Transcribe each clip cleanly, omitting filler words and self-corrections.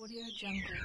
Audio Jungle.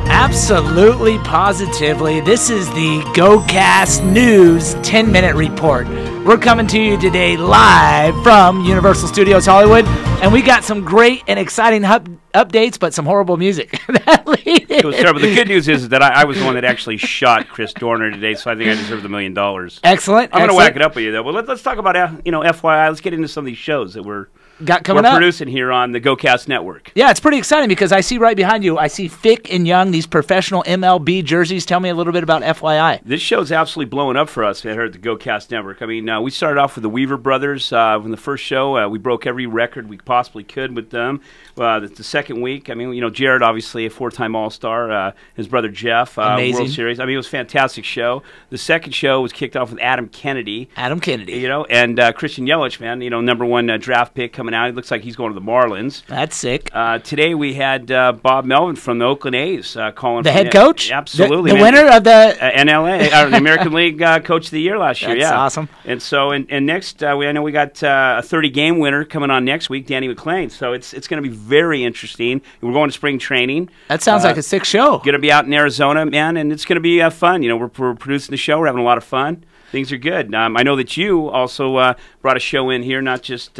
Absolutely, positively. This is the Gocast News 10-minute report. We're coming to you today live from Universal Studios Hollywood, and we got some great and exciting updates, but some horrible music. It was terrible. The good news is that I was the one that actually shot Chris Dorner today, so I think I deserve the $1 million. Excellent. I'm going to whack it up with you, though. Well, let's talk about FYI. Let's get into some of these shows that we're producing here on the Gocast Network. Yeah, it's pretty exciting because I see right behind you, I see Fick and Young, these professional MLB jerseys. Tell me a little bit about FYI. This show's absolutely blowing up for us here at the Gocast Network. I mean, we started off with the Weaver brothers. From the first show, we broke every record we possibly could with them. The second week, I mean, Jared, obviously a four-time All-Star. His brother Jeff, World Series. I mean, it was a fantastic show. The second show was kicked off with Adam Kennedy. And Christian Yelich, man, number one draft pick coming out. It looks like he's going to the Marlins. That's sick. Today we had Bob Melvin from the Oakland A's calling. The head coach? Absolutely. The winner of the NLA, the American League Coach of the Year last year. That's awesome. And so, and next, I know we got a 30-game winner coming on next week, Danny McClain. So it's going to be very interesting. We're going to spring training. That sounds like a sick show. Going to be out in Arizona, man, and it's going to be fun. We're producing the show. We're having a lot of fun. Things are good. I know that you also brought a show in here, not just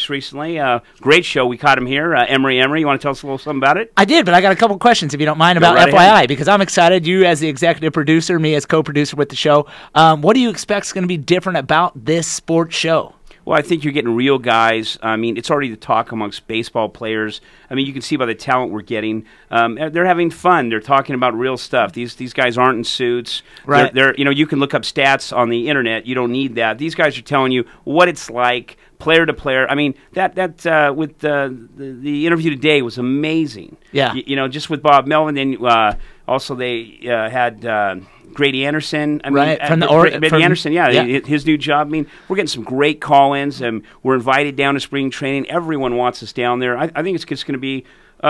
recently. Great show. We caught him here. Emery. You want to tell us a little something about it? I did, but I got a couple questions, if you don't mind, about FYI, because I'm excited. You as the executive producer, me as co-producer with the show. What do you expect is going to be different about this sports show? Well, I think you're getting real guys. I mean, it's already the talk amongst baseball players. I mean, you can see by the talent we're getting. They're having fun. They're talking about real stuff. These guys aren't in suits. Right. You can look up stats on the internet. You don't need that. These guys are telling you what it's like, player to player. I mean, that with the interview today was amazing. Yeah. Just with Bob Melvin. Then also they had. Grady Anderson, Anderson, his new job. I mean, we're getting some great call-ins, and we're invited down to spring training. Everyone wants us down there. I think it's just going to be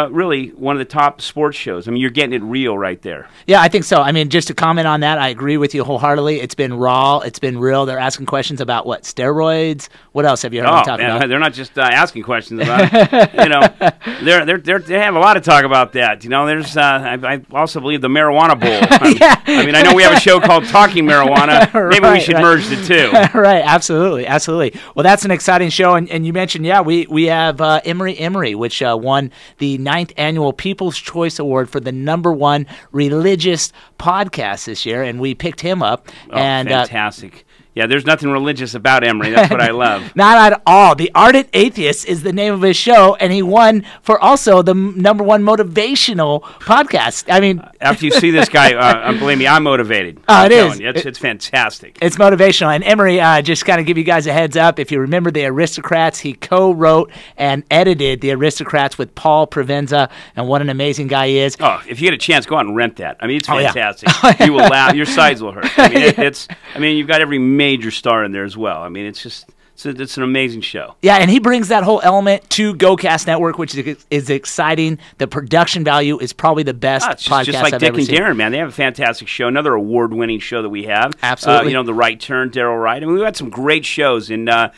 really one of the top sports shows. I mean, you're getting it real right there. Yeah, I think so. I mean, just to comment on that, I agree with you wholeheartedly. It's been raw. It's been real. They're asking questions about what, steroids? What else have you heard them talk about? They're not just asking questions about it. They have a lot of talk about that. There's I also believe the marijuana bowl. I mean, I know we have a show called Talking Marijuana. Maybe we should merge the two. Right, absolutely. Well, that's an exciting show, and you mentioned, we have Emery, which won the 9th annual People's Choice Award for the #1 religious podcast this year, and we picked him up. Fantastic. Yeah, there's nothing religious about Emery. That's what I love. Not at all. The Ardent Atheist is the name of his show, and he won for also the #1 motivational podcast. I mean, after you see this guy, believe me, I'm motivated. It's fantastic. It's motivational. And Emery, just kind of give you guys a heads up. If you remember The Aristocrats, he co-wrote and edited The Aristocrats with Paul Provenza, and what an amazing guy he is. Oh, if you get a chance, go out and rent that. I mean, it's fantastic. You will laugh. Your sides will hurt. I mean, you've got every major star in there as well. I mean, it's an amazing show. Yeah, and he brings that whole element to Gocast Network, which is exciting. The production value is probably the best podcast just like I've Dick ever and seen. Darren, man. They have a fantastic show. Another award-winning show that we have. Absolutely. The Right Turn, Daryl Wright. I mean, we've had some great shows, and I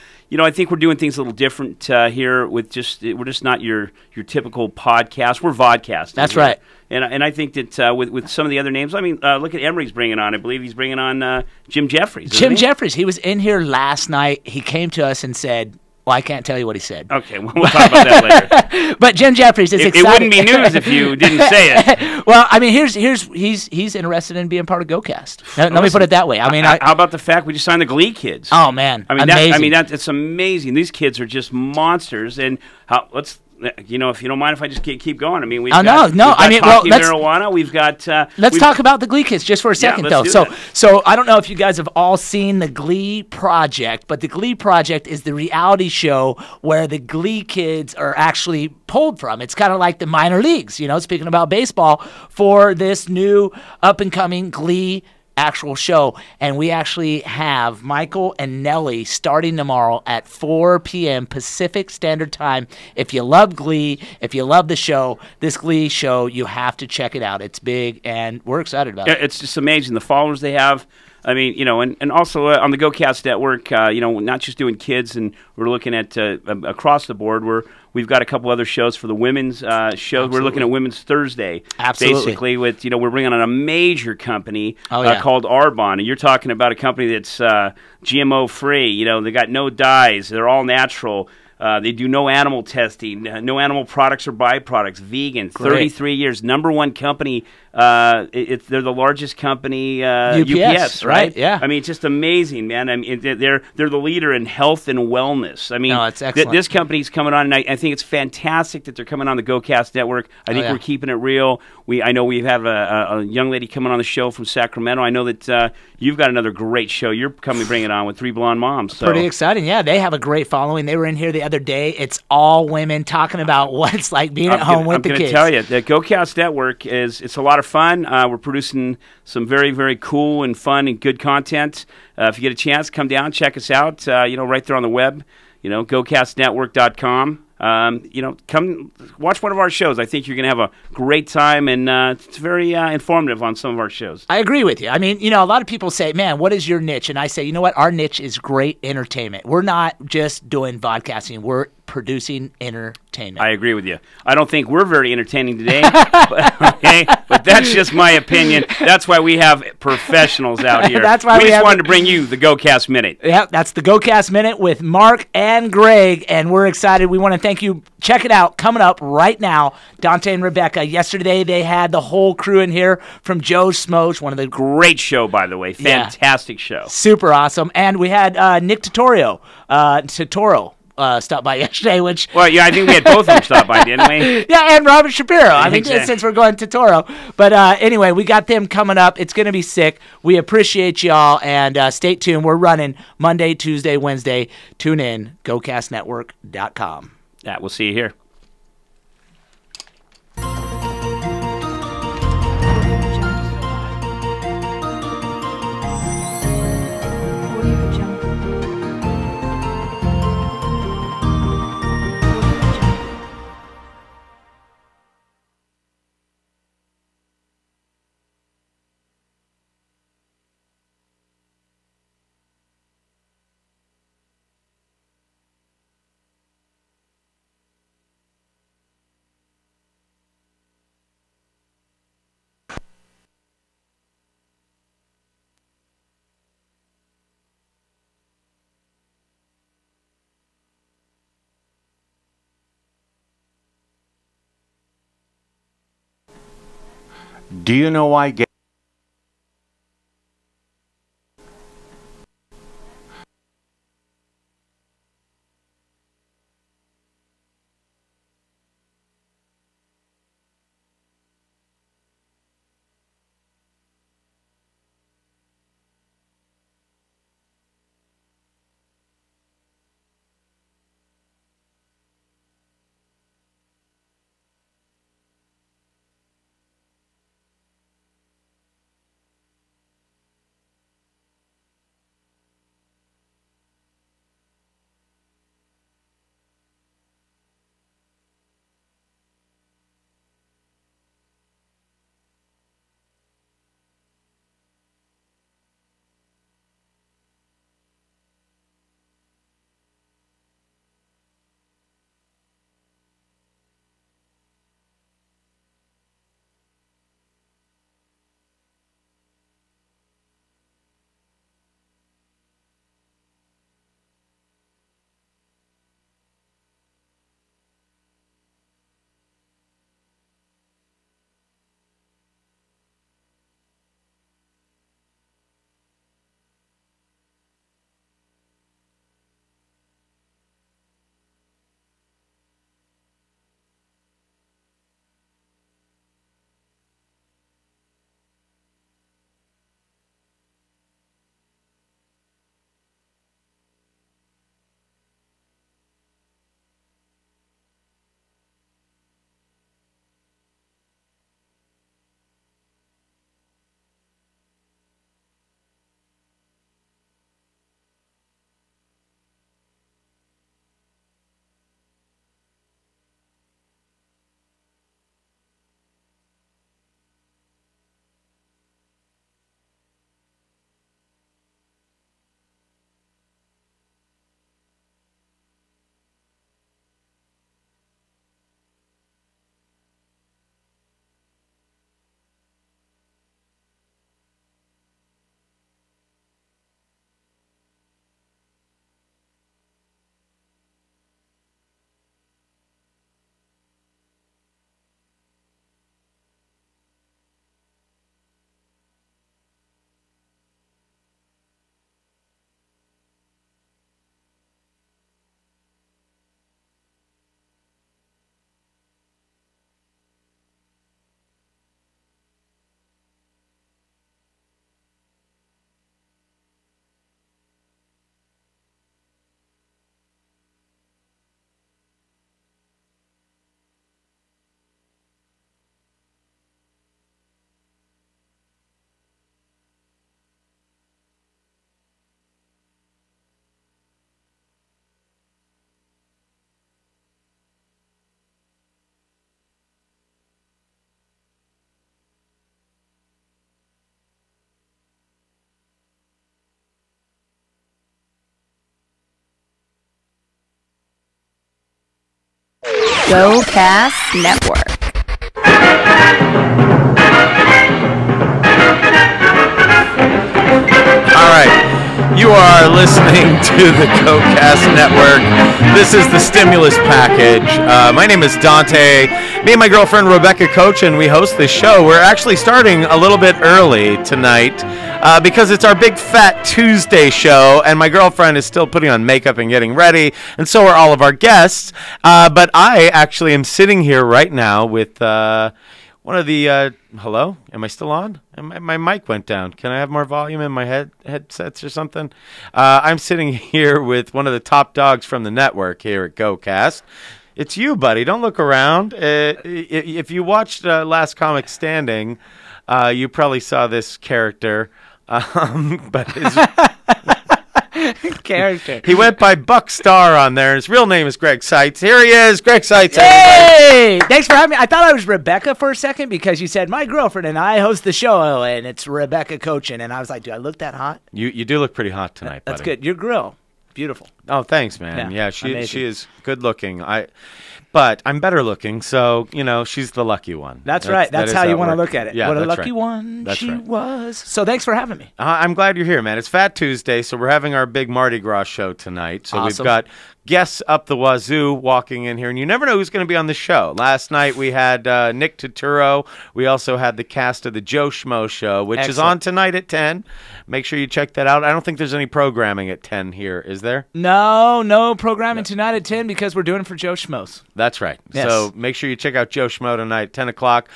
think we're doing things a little different here. We're just not your typical podcast. We're vodcast. That's right. And I think that with some of the other names, I mean, look at Emery's bringing on. I believe he's bringing on Jim Jeffries. Jeffries. He was in here last night. He came to us and said, well, I can't tell you what he said. Okay, we'll talk about that later. But Jim Jeffries is excited. It wouldn't be news if you didn't say it. Well, I mean, he's interested in being part of Gocast. Let me put it that way. I mean, how about the fact we just signed the Glee kids? Oh man, amazing! It's amazing. These kids are just monsters. And if you don't mind if I just keep going. I mean, marijuana. We've got. Let's talk about the Glee Kids just for a second, though. So I don't know if you guys have all seen the Glee Project, but the Glee Project is the reality show where the Glee Kids are actually pulled from. It's kind of like the minor leagues, speaking about baseball, for this new up-and-coming Glee actual show. And we actually have Michael and Nellie starting tomorrow at 4 p.m. Pacific Standard Time. If you love Glee, if you love the show, this Glee show, you have to check it out. It's big, and we're excited about it. It's just amazing. The followers they have. I mean, you know, and also on the Gocast network, you know, not just doing kids, and we're looking at across the board. We've got a couple other shows for the women's shows. Absolutely. We're looking at Women's Thursday, Absolutely. basically with, you know, we're bringing on a major company yeah. called Arbonne, and you're talking about a company that's GMO free. You know, they got no dyes, they're all natural. They do no animal testing, no animal products or byproducts, vegan, Great. 33 years, #1 company. They're the largest company, UPS, right? Yeah. I mean, it's just amazing, man. I mean, they're the leader in health and wellness. I mean, no, it's excellent. This company's coming on, and I think it's fantastic that they're coming on the Gocast network. I think we're keeping it real. I know we have a young lady coming on the show from Sacramento. I know that you've got another great show you're bringing on with 3 Blonde Moms. So. Pretty exciting. Yeah, they have a great following. They were in here the other day. It's all women talking about what it's like being at home with the kids. I'm going to tell you, the Gocast network it's a lot of fun. We're producing some very, very cool and fun and good content. If you get a chance, come down, check us out. You know, right there on the web. You know, gocastnetwork.com. You know, come watch one of our shows. I think you're going to have a great time, and it's very informative on some of our shows. I agree with you. I mean, you know, a lot of people say, man, what is your niche? And I say, you know what? Our niche is great entertainment. We're not just doing podcasting. We're producing entertainment. I agree with you. I don't think we're very entertaining today, but that's just my opinion. That's why we have professionals out here. That's why we just wanted to bring you the Gocast Minute. Yeah, that's the Gocast Minute with Mark and Greg, and we're excited. We want to thank you. Check it out. Coming up right now, Dante and Rebecca. Yesterday, they had the whole crew in here from Joe's Smokes, one of the great show, by the way. Fantastic show. Super awesome. And we had Nick Totoro. Stopped by yesterday, which... Well, yeah, I think we had both of them stop by, didn't we? Yeah, and Robert Shapiro. I mean, exactly. Since we're going to Toro. But anyway, we got them coming up. It's going to be sick. We appreciate y'all, and stay tuned. We're running Monday, Tuesday, Wednesday. Tune in, gocastnetwork.com. Yeah, we'll see you here. Do you know why gay Gocast Network. All right, you are listening to the Gocast Network. This is the stimulus package. My name is Dante. Me and my girlfriend Rebecca coach, and we host this show. We're actually starting a little bit early tonight because it's our Big Fat Tuesday show, and my girlfriend is still putting on makeup and getting ready, and so are all of our guests. But I actually am sitting here right now with one of the hello? Am I still on? My mic went down. Can I have more volume in my headsets or something? I'm sitting here with one of the top dogs from the network here at Gocast. It's you, buddy. Don't look around. If you watched Last Comic Standing, you probably saw this character. But his character. He went by Buck Star on there. His real name is Greg Seitz. Here he is, Greg Seitz. Hey! Thanks for having me. I thought I was Rebecca for a second because you said my girlfriend and I host the show, and it's Rebecca coaching. And I was like, do I look that hot? You do look pretty hot tonight, buddy. That's good. Your grill, beautiful. Oh, thanks, man. Yeah, she amazing. is good looking. But I'm better looking, so, she's the lucky one. That's right. That's how you want to look at it. Yeah, what a that's lucky right. one That's she right. was. So thanks for having me. I'm glad you're here, man. It's Fat Tuesday, so we're having our big Mardi Gras show tonight. So Awesome. We've got guests up the wazoo walking in here, and you never know who's going to be on the show. Last night we had Nick Turturro. We also had the cast of the Joe Schmo Show, which is on tonight at 10. Make sure you check that out. I don't think there's any programming at 10 here, is there? No programming tonight at 10 because we're doing it for Joe Schmoes. That's right. Yes. So make sure you check out Joe Schmo tonight at 10 o'clock.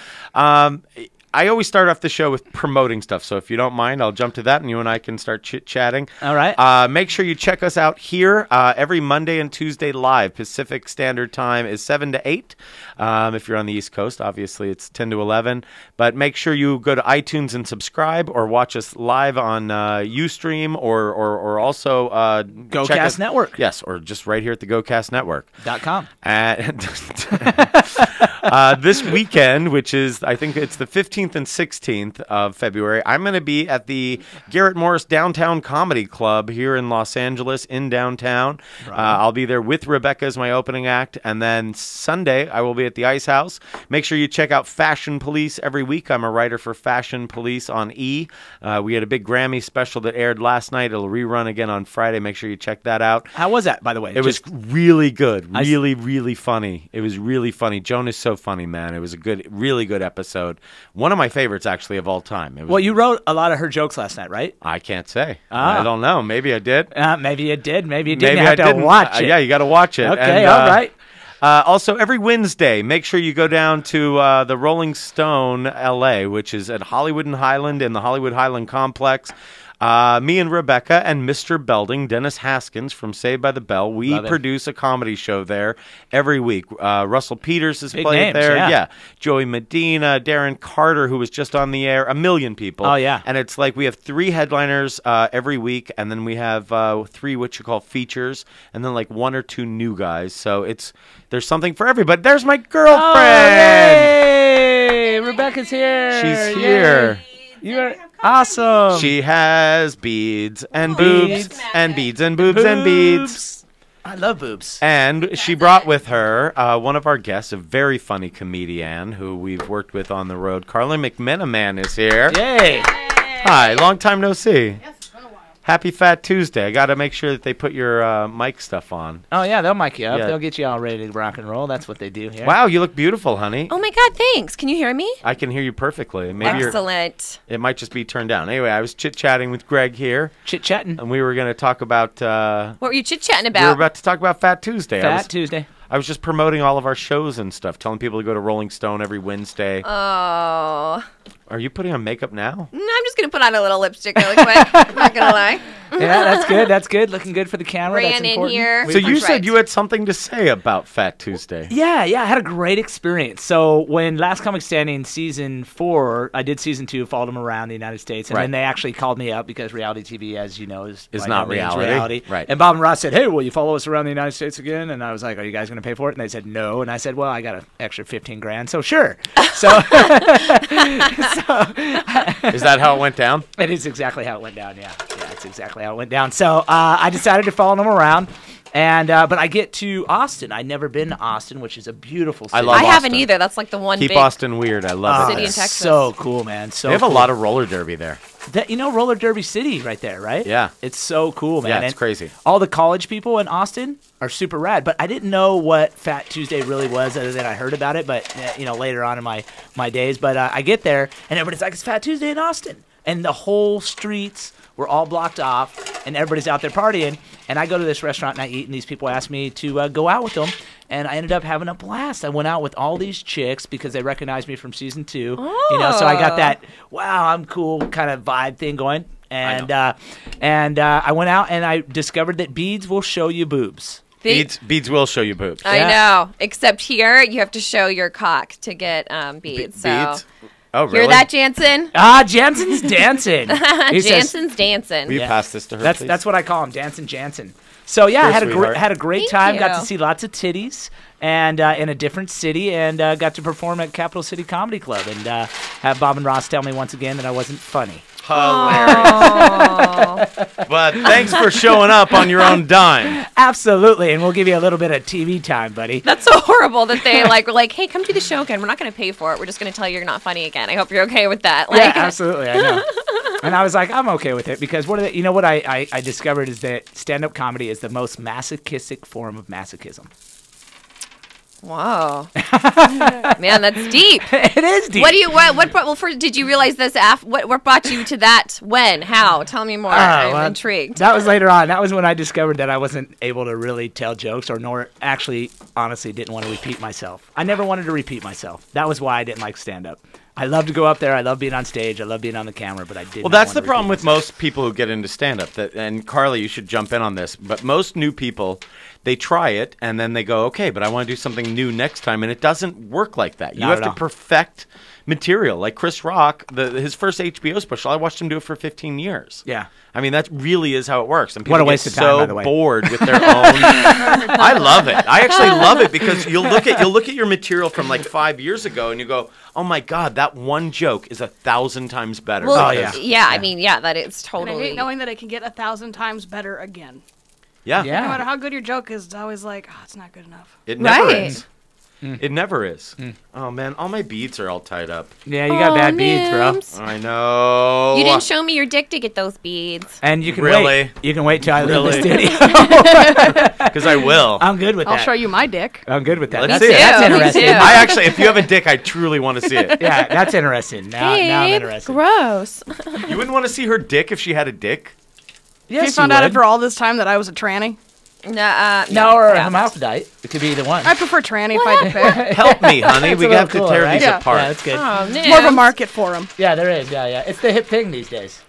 I always start off the show with promoting stuff, so if you don't mind, I'll jump to that, and you and I can start chit-chatting. All right. Make sure you check us out here every Monday and Tuesday live. Pacific Standard Time is 7 to 8. If you're on the East Coast, obviously it's 10 to 11. But make sure you go to iTunes and subscribe, or watch us live on Ustream, or also Gocast Network. Yes, or just right here at the Gocast Network.com. And this weekend, which is, I think it's the 15th and 16th of February, I'm going to be at the Garrett Morris Downtown Comedy Club here in Los Angeles, in downtown. Right. I'll be there with Rebecca as my opening act, and then Sunday I will be at the Ice House. Make sure you check out Fashion Police every week. I'm a writer for Fashion Police on E! We had a big Grammy special that aired last night. It'll rerun again on Friday. Make sure you check that out. How was that, by the way? It was really good. Really funny. It was really funny. Joan is so funny, man. It was a really good episode. One of my favorites, actually, of all time. Well, you wrote a lot of her jokes last night, right? I can't say. I don't know. Maybe I did. Maybe you did. Maybe you didn't. Maybe have to watch it. Yeah, you got to watch it. Okay, and, all right. Also, every Wednesday, make sure you go down to the Rolling Stone L.A., which is at Hollywood and Highland in the Hollywood Highland Complex. Me and Rebecca and Mr. Belding, Dennis Haskins from Saved by the Bell, we produce a comedy show there every week. Russell Peters is playing there. Yeah. Joey Medina, Darren Carter, who was just on the air, a million people. Oh, yeah. And it's like we have 3 headliners every week, and then we have 3 what you call features, and then like 1 or 2 new guys. So there's something for everybody. There's my girlfriend. Oh, yay! Rebecca's here. She's here. You're awesome. She has beads and boobs and beads and boobs and beads. I love boobs. And she brought with her one of our guests, a very funny comedian who we've worked with on the road. Carla McMenaman is here. Yay. Hi, long time no see. Yes, it's been a while. Happy Fat Tuesday. I got to make sure that they put your mic stuff on. Oh, yeah, they'll mic you up. Yeah. They'll get you all ready to rock and roll. That's what they do here. Wow, you look beautiful, honey. Oh my God, thanks. Can you hear me? I can hear you perfectly. Maybe Excellent. It might just be turned down. Anyway, I was chit-chatting with Greg here. Chit-chatting. And we were going to talk about... what were you chit-chatting about? We were about to talk about Fat Tuesday. Fat Tuesday. I was just promoting all of our shows and stuff, telling people to go to Rolling Stone every Wednesday. Oh. Are you putting on makeup now? No, I'm just going to put on a little lipstick really quick. I'm not going to lie. Yeah, that's good. That's good. Looking good for the camera. Ran that's in important. here. So you said you had something to say about Fat Tuesday. Yeah, I had a great experience. So when Last Comic Standing season 4, I did season 2, followed them around the United States, and then they actually called me up because reality TV, as you know, is not reality. Right. And Bob and Ross said, "Hey, will you follow us around the United States again?" And I was like, "Are you guys going to pay for it?" And they said, "No." And I said, "Well, I got an extra $15,000, so sure." So, is that how it went down? It is exactly how it went down. Yeah, it's exactly how it went down. So I decided to follow them around. And but I get to Austin. I'd never been to Austin, which is a beautiful city. I love I haven't Austin. either. That's like the one Keep big Austin weird. I love city it. in Texas. So cool, man. So They have cool. a lot of roller derby there. Roller Derby City right there, right? Yeah. It's so cool, man. Yeah, it's And crazy. All the college people in Austin are super rad, but I didn't know what Fat Tuesday really was other than I heard about it, but later on in my days. But I get there, and everybody's like, it's Fat Tuesday in Austin. And the whole streets were all blocked off, and everybody's out there partying. And I go to this restaurant and I eat, and these people ask me to go out with them. And I ended up having a blast. I went out with all these chicks because they recognized me from season 2. So I got that, wow, I'm cool kind of vibe thing going. And I went out and I discovered that beads will show you boobs. Beads will show you boobs. I know. Except here, you have to show your cock to get beads. Beads? Oh, really? Hear that, Jansen? Jansen's dancing. He says- Jansen's dancing. Will you pass this to her, please? That's what I call him, Dancing Jansen. So yeah, I had sweetheart. had a great Thank time. you. Got to see lots of titties, and in a different city, and got to perform at Capital City Comedy Club, and have Bob and Ross tell me once again that I wasn't funny. Hilarious. But thanks for showing up on your own dime. Absolutely, and we'll give you a little bit of TV time, buddy. That's so horrible that they were like, hey, come do the show again. We're not going to pay for it. We're just going to tell you you're not funny again. I hope you're okay with that. Yeah, absolutely, I know. And I was like, I'm okay with it because what I discovered is that stand-up comedy is the most masochistic form of masochism. Whoa. Man, that's deep. It is deep. Did you realize this what brought you to that? When? How? Tell me more. I'm intrigued. That was later on. That was when I discovered that I wasn't able to really tell jokes nor actually honestly didn't want to repeat myself. I never wanted to repeat myself. That was why I didn't like stand-up. I love to go up there. I love being on stage. I love being on the camera, but I didn't. Well, that's the problem with most people who get into stand-up. And Carla, you should jump in on this. But most new people, they try it, and then they go, okay, but I want to do something new next time. And it doesn't work like that. You have to perfect material. Like Chris Rock, his first HBO special, I watched him do it for 15 years. Yeah. I mean, that really is how it works. And people What a get waste of time, by the so way. bored with their own. I love it. I actually love it because you'll look at your material from like 5 years ago and you go, oh my God, that one joke is 1,000 times better. Well, yeah. I mean, that it's And I totally. hate knowing that it can get 1,000 times better again. Yeah. Yeah. No matter how good your joke is, it's always like, oh, it's not good enough. It never Right. is. It never is. Oh man, all my beads are all tied up. Yeah, you got bad beads, bro. Nims. I know. You didn't show me your dick to get those beads. And you can Really? wait. You can wait till I leave Really? the studio. Because I will. I'm good with I'll that. show you my dick. I'm good with that. Let's That's, see it. that's Me interesting. too. I actually, if you have a dick, I truly want to see it. Yeah, that's interesting. Now I'm interested. Gross. You wouldn't want to see her dick if she had a dick? Yes, You found you out would. after all this time that I was a tranny. No, or a hermaphrodite. It could be either one. I prefer tranny if I had to pick. Help me, honey. That's We a little have to cooler, tear right? these Yeah. apart. Yeah, that's good. Oh, There's more of a market for them. Yeah, there is. Yeah, yeah. It's the hip thing these days.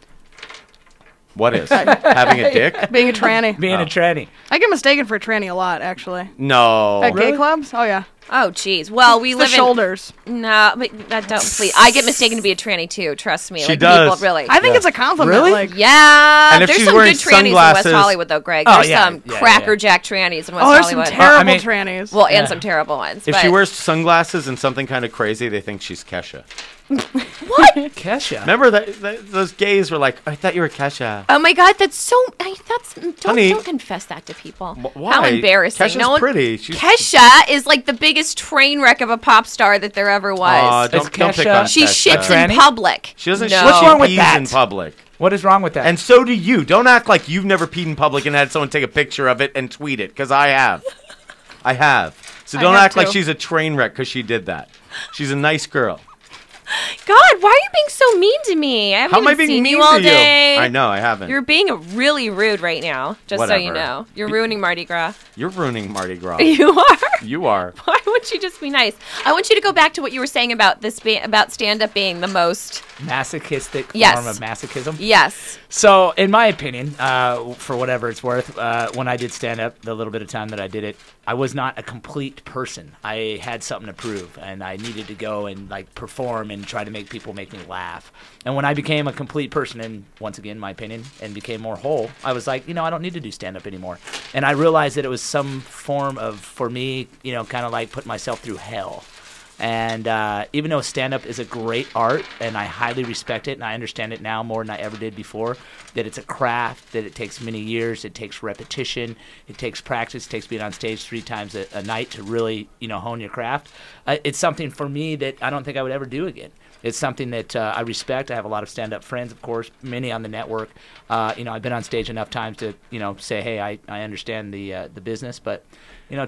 What is? Having a dick? Being a tranny. Being a tranny. I get mistaken for a tranny a lot, actually. No. At Really? gay clubs? Oh, yeah. Oh, jeez. Well, we It's live the shoulders. No, but that don't please. I get mistaken to be a tranny too. Trust me. She like does. People, really. I think it's a compliment. Really? Like, Yeah, And if there's she's some wearing good trannies in sunglasses- West Hollywood, though, Greg. Oh, There's yeah, some yeah, crackerjack trannies in West oh, there's some Hollywood. terrible I mean- trannies. Well, and Yeah. some terrible ones. If but she wears sunglasses and something kind of crazy, they think she's Kesha. Kesha. Remember those gays were like, I thought you were Kesha. oh my God, that's so. Honey. Don't confess that to people. Why? How embarrassing. Kesha's no one, pretty. She's- Kesha is like the biggest train wreck of a pop star that there ever was. Aw, don't Is pick Kesha- on she Kesha. shits tranny? in public. She doesn't No. shit. What's She wrong with pees that? in public. What is wrong with that? And so do you. Don't act like you've never peed in public and had someone take a picture of it and tweet it, because I have. I have. So I don't have act like too. she's a train wreck because she did that. She's a nice girl. God, why are you being so mean to me? I haven't How am I even being seen mean you all to day. you? I know, I haven't. You're being really rude right now, just so you Whatever. know. You're ruining Mardi Gras. You're ruining Mardi Gras. You are. You are. Why would you just be nice? I want you to go back to what you were saying about about stand-up being the most. masochistic Yes. form of masochism. Yes. So, in my opinion, for whatever it's worth, when I did stand up, the little bit of time that I did it, I was not a complete person. I had something to prove, and I needed to go and like perform and try to make people make me laugh. And when I became a complete person, and once again, my opinion, and became more whole, I was like, I don't need to do stand up anymore. And I realized that it was some form of, for me, kind of like put myself through hell. And even though stand-up is a great art, and I highly respect it, and I understand it now more than I ever did before, that it's a craft, that it takes many years, it takes repetition, it takes practice, it takes being on stage 3 times a night to really, hone your craft. It's something for me that I don't think I would ever do again. It's something that I respect. I have a lot of stand-up friends, of course, many on the network. I've been on stage enough times to, say, hey, I understand the business, but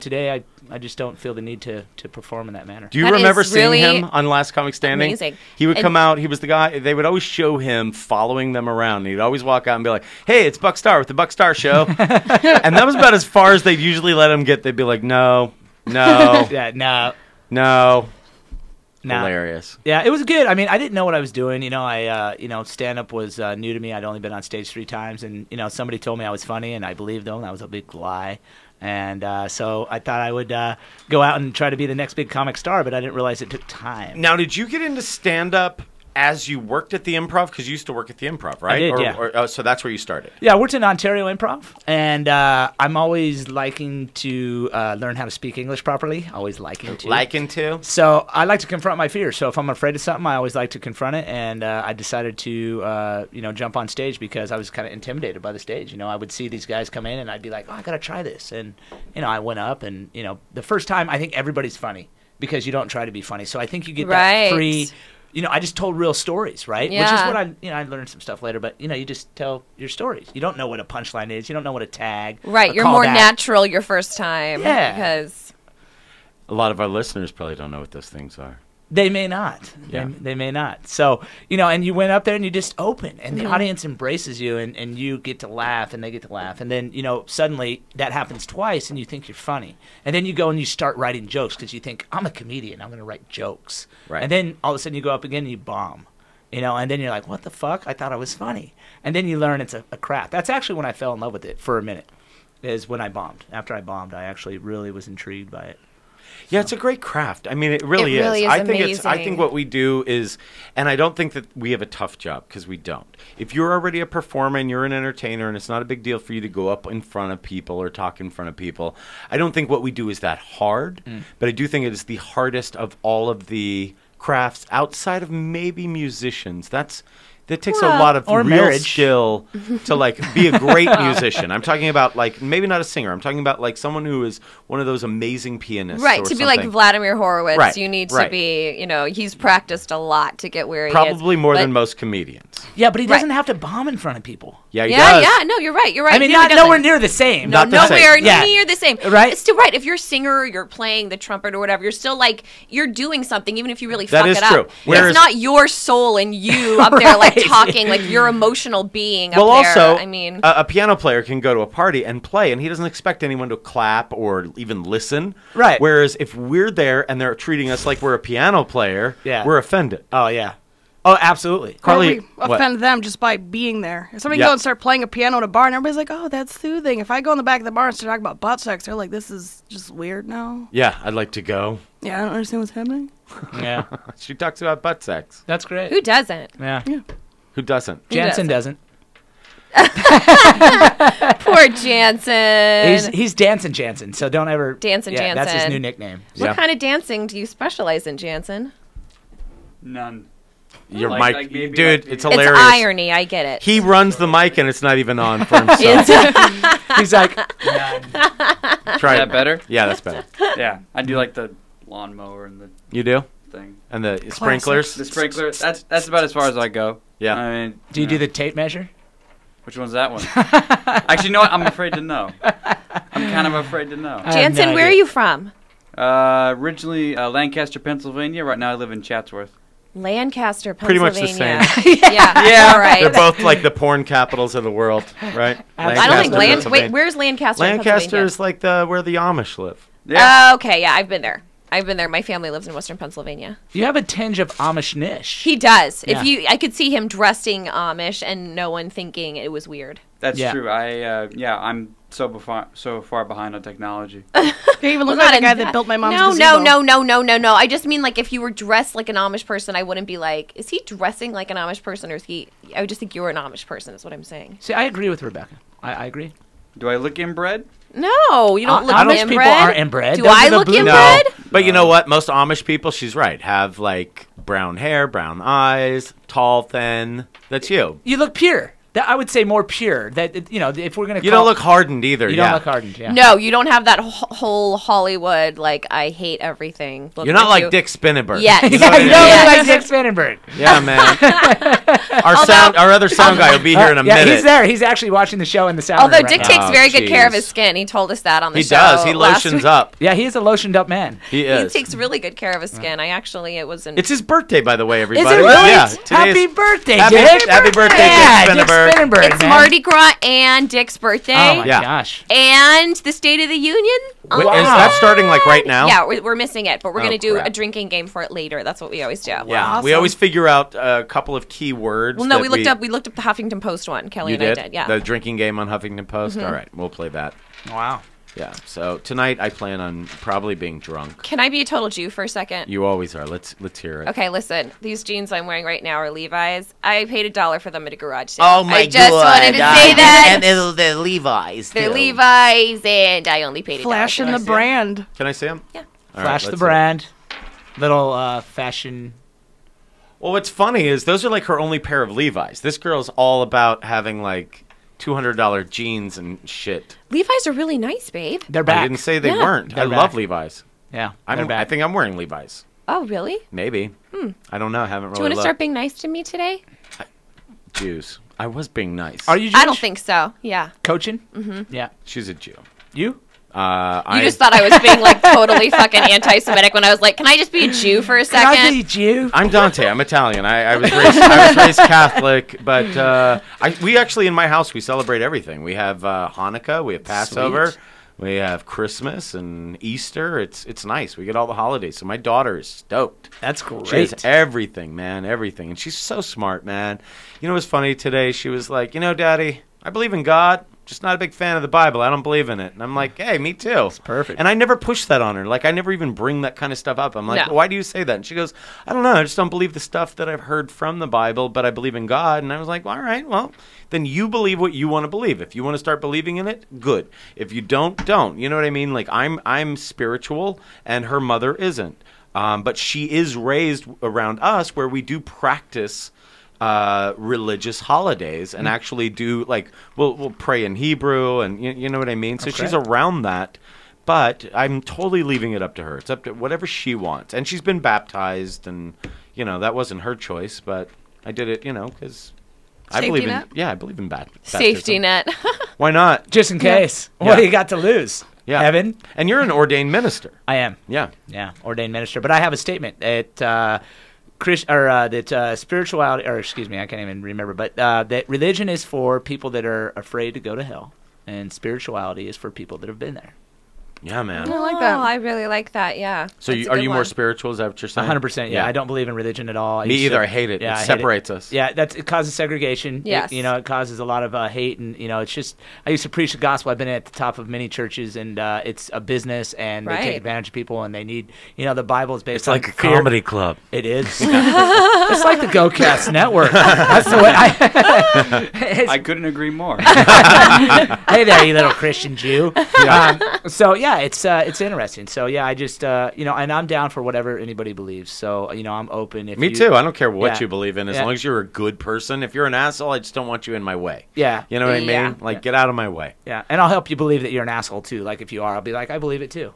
today I just don't feel the need to perform in that manner. Do you That remember is seeing really him on Last Comic Standing? amazing. He would come out. He was the guy. They would always show him following them around. And he'd always walk out and be like, "Hey, it's Buck Star with the Buck Star Show," and that was about as far as they'd usually let him get. They'd be like, "No, Yeah, no. no." Nah. Hilarious. Yeah, it was good. I mean, I didn't know what I was doing. Stand-up was new to me. I'd only been on stage 3 times, and somebody told me I was funny, and I believed them. That was a big lie. And so I thought I would go out and try to be the next big comic star, but I didn't realize it took time. Now, did you get into stand-up as you worked at the Improv? Because you used to work at the Improv, right? I did, yeah. So that's where you started. Yeah, I worked in Ontario Improv, and I'm always liking to learn how to speak English properly. Always liking to. Liking to? So I like to confront my fears. So if I'm afraid of something, I always like to confront it. And I decided to, jump on stage because I was kind of intimidated by the stage. I would see these guys come in, and I'd be like, "Oh, I gotta try this." And I went up, and the first time, I think everybody's funny because you don't try to be funny. So I think you get that free. I just told real stories, right? Yeah. Which is what I learned some stuff later, but, you just tell your stories. You don't know what a punchline is. You don't know what a tag. Right. a You're more callback. natural your first time. Yeah. Because A lot of our listeners probably don't know what those things are. They may not. Yeah. They may not. So, and you went up there and you just open, and the audience embraces you, and you get to laugh, and they get to laugh. And then, suddenly that happens twice, and you think you're funny. And then you go and you start writing jokes because you think, I'm a comedian. I'm going to write jokes. Right. And then all of a sudden you go up again and you bomb. And then you're like, what the fuck? I thought I was funny. And then you learn it's a craft. That's actually when I fell in love with it for a minute, is when I bombed. After I bombed, I actually really was intrigued by it. Yeah, it's a great craft. I mean, it really It really is I think amazing. what we do is, and I don't think that we have a tough job because we don't. If you're already a performer and you're an entertainer and it's not a big deal for you to go up in front of people or talk in front of people, I don't think what we do is that hard. But I do think it is the hardest of all of the crafts outside of maybe musicians. That takes a lot of or real marriage. skill to be a great musician. I'm talking about maybe not a singer. I'm talking about someone who is one of those amazing pianists. right, or to be something. like Vladimir Horowitz, Right, you need right. to be, he's practiced a lot to get where he is. Probably more But- than most comedians. Yeah, but he Right. doesn't have to bomb in front of people. Yeah, he Yeah, does. yeah, no, you're right. You're right. I mean, He really not nowhere doesn't. near the same. Not the same. Nowhere Yeah. near the same. Right? It's still right. If you're a singer, you're playing the trumpet or whatever, you're still you're doing something, even if you really That fuck is it up. true. Whereas- It's not your soul and you up there Right. talking like your emotional being up Well, there. also, I mean, a piano player can go to a party and play, and he doesn't expect anyone to clap or even listen. Right. Whereas if we're there and they're treating us like we're a piano player, Yeah. we're offended. Oh, yeah. Oh, absolutely. Carly, Or we offend them just by being there. If somebody Yeah. go and start playing a piano at a bar, and everybody's like, "Oh, that's soothing." If I go in the back of the bar and start talking about butt sex, they're like, "This is just weird now." Yeah, I'd like to go. Yeah, I don't understand what's happening. Yeah. She talks about butt sex. That's great. who doesn't? Yeah. Who doesn't? Jansen doesn't. Poor Jansen. He's Dancing Jansen, so don't ever... Dancing yeah, That's his Jansen. new nickname. What Yeah. kind of dancing do you specialize in, Jansen? None. Your Like- mic, like maybe dude, like it's maybe- hilarious. It's irony. I get it. He runs the mic and it's not even on for himself. He's like, Try Is it. that better? Yeah, that's better. Yeah, I do like the lawnmower and the You do? thing. And the sprinklers? The sprinkler. That's about as far as I go. Yeah. I mean, do you do the tape measure? Which one's that one? Actually, you know what? I'm afraid to know. I'm kind of afraid to know. I have Jansen, no where are idea. you from? Originally Lancaster, Pennsylvania. Right now I live in Chatsworth. Lancaster, Pretty much the Pennsylvania. same. Yeah. All right. They're both like the porn capitals of the world, right? I don't think Pennsylvania. Wait, where's Lancaster? Lancaster is like where the Amish live. Yeah. Oh, okay. Yeah, I've been there. My family lives in Western Pennsylvania. You have a tinge of Amish-nish. He does. Yeah. I could see him dressing Amish and no one thinking it was weird. That's Yeah. true. I'm so far behind on technology. They even look Well, like the not guy in that built my mom's No. gazebo. I just mean like if you were dressed like an Amish person, I wouldn't be like, is he dressing like an Amish person or is he? I would just think you're an Amish person. Is what I'm saying. See, I agree with Rebecca. I agree. Do I look inbred? No, you don't look Amish inbred. people aren't inbred. Do Those I are the look blue- inbred? But you know what? Most Amish people, she's right, have like brown hair, brown eyes, tall, thin. That's you. You look pure. I would say more pure. That if we're gonna, you don't look hardened either. You don't look hardened. Yeah. No, you don't have that whole Hollywood like I hate everything. You're not like Dick Spinnenberg. Yeah, you don't look like Dick Spinnenberg. Yeah, man. Our other sound guy will be here in a minute. He's there. He's actually watching the show in the sound. Although room Dick right takes now. very good care of his skin. He told us that on the show. He does. He lotions up. Yeah, he is a lotioned up man. He is. He takes really good care of his skin. It's his birthday, by the way, everybody. Is it really? Yeah. Happy birthday, Dick. Happy birthday, Dick Spinnenberg. It's Mardi Gras and Dick's birthday. Oh my gosh! And the State of the Union. Wait, is that starting like right now? Yeah, we're missing it, but we're going to do crap. a drinking game for it later. That's what we always do. Yeah, Awesome. we always figure out a couple of key words. Well, no, we looked up the Huffington Post one. Kelly You and did? I did. Yeah. The drinking game on Huffington Post. All right, we'll play that. Wow. Yeah. So tonight I plan on probably being drunk. Can I be a total Jew for a second? You always are. Let's hear it. Okay, listen. These jeans I'm wearing right now are Levi's. I paid $1 for them at a garage sale. Oh my god! I just wanted to say that. And they're Levi's. They're too. Levi's, and I only paid $1. Flashing the brand. Can I see them? Yeah. All Flash right, the let's brand. Little fashion. Well, what's funny is those are like her only pair of Levi's. This girl's all about having like $200 jeans and shit. Levi's are really nice, babe. They're back. I didn't say they Yeah. weren't. I They're love back. Levi's. Yeah. I think I'm wearing Levi's. Oh, really? Maybe. I don't know. I haven't Do you really want to looked. start being nice to me today? Jews. I was being nice. Are you Jewish? I don't think so. Yeah. Coaching? Mm-hmm. Yeah. She's a Jew. You? You just thought I was being like totally fucking anti-Semitic when I was like, "Can I just be a Jew for a Can I second?" be Jew? I'm Dante. I'm Italian. I was raised Catholic, but we actually in my house we celebrate everything. We have Hanukkah, we have Passover, we have Christmas and Easter. It's nice. We get all the holidays. So my daughter is stoked. That's She has great. everything, man, everything, and she's so smart, man. You know what's funny today? She was like, Daddy, I believe in God. Just not a big fan of the Bible. I don't believe in it. And I'm like, hey, me too. It's perfect. And I never push that on her. Like, I never even bring that kind of stuff up. I'm like, No. why do you say that? And she goes, I don't know. I just don't believe the stuff that I've heard from the Bible, but I believe in God. And I was like, well, all right, well, then you believe what you want to believe. If you want to start believing in it, good. If you don't. You know what I mean? Like, I'm spiritual, and her mother isn't. But she is raised around us where we do practice religious holidays and actually do like we'll pray in Hebrew and you know what I mean. So she's around that, but I'm totally leaving it up to her. It's up to whatever she wants, and she's been baptized, and that wasn't her choice, but I did it, because I Safety believe in net? I believe in baptism. Safety net. Why not? Just in case. Yeah. What do you got to lose? Yeah, Heaven? And you're an ordained minister. I am. Yeah. Yeah, ordained minister. But I have a statement that spirituality, or excuse me, I can't even remember, but that religion is for people that are afraid to go to hell, and spirituality is for people that have been there. Yeah, man. I like that. Oh, I really like that. Yeah. So That's a are good you more one. spiritual? Is that what you're saying? 100%. Yeah, I don't believe in religion at all. Me either. I hate it. Yeah, It I hate separates us. Yeah, it causes segregation. Yes. It causes a lot of hate, and it's just. I used to preach the gospel. I've been at the top of many churches, and it's a business, and they Right. take advantage of people, and they need. The Bible is based It's on like a fear. comedy club. It is. It's like the Gocast network. That's the way I couldn't agree more. Hey there, you little Christian Jew. So yeah, it's interesting. So yeah, I just and I'm down for whatever anybody believes. So I'm open. If Me you- too. I don't care what Yeah. you believe in, as Yeah. long as you're a good person. If you're an asshole, I just don't want you in my way. Yeah. You know what I mean? Yeah. Like, get out of my way. Yeah, and I'll help you believe that you're an asshole too. Like if you are, I'll be like, I believe it too.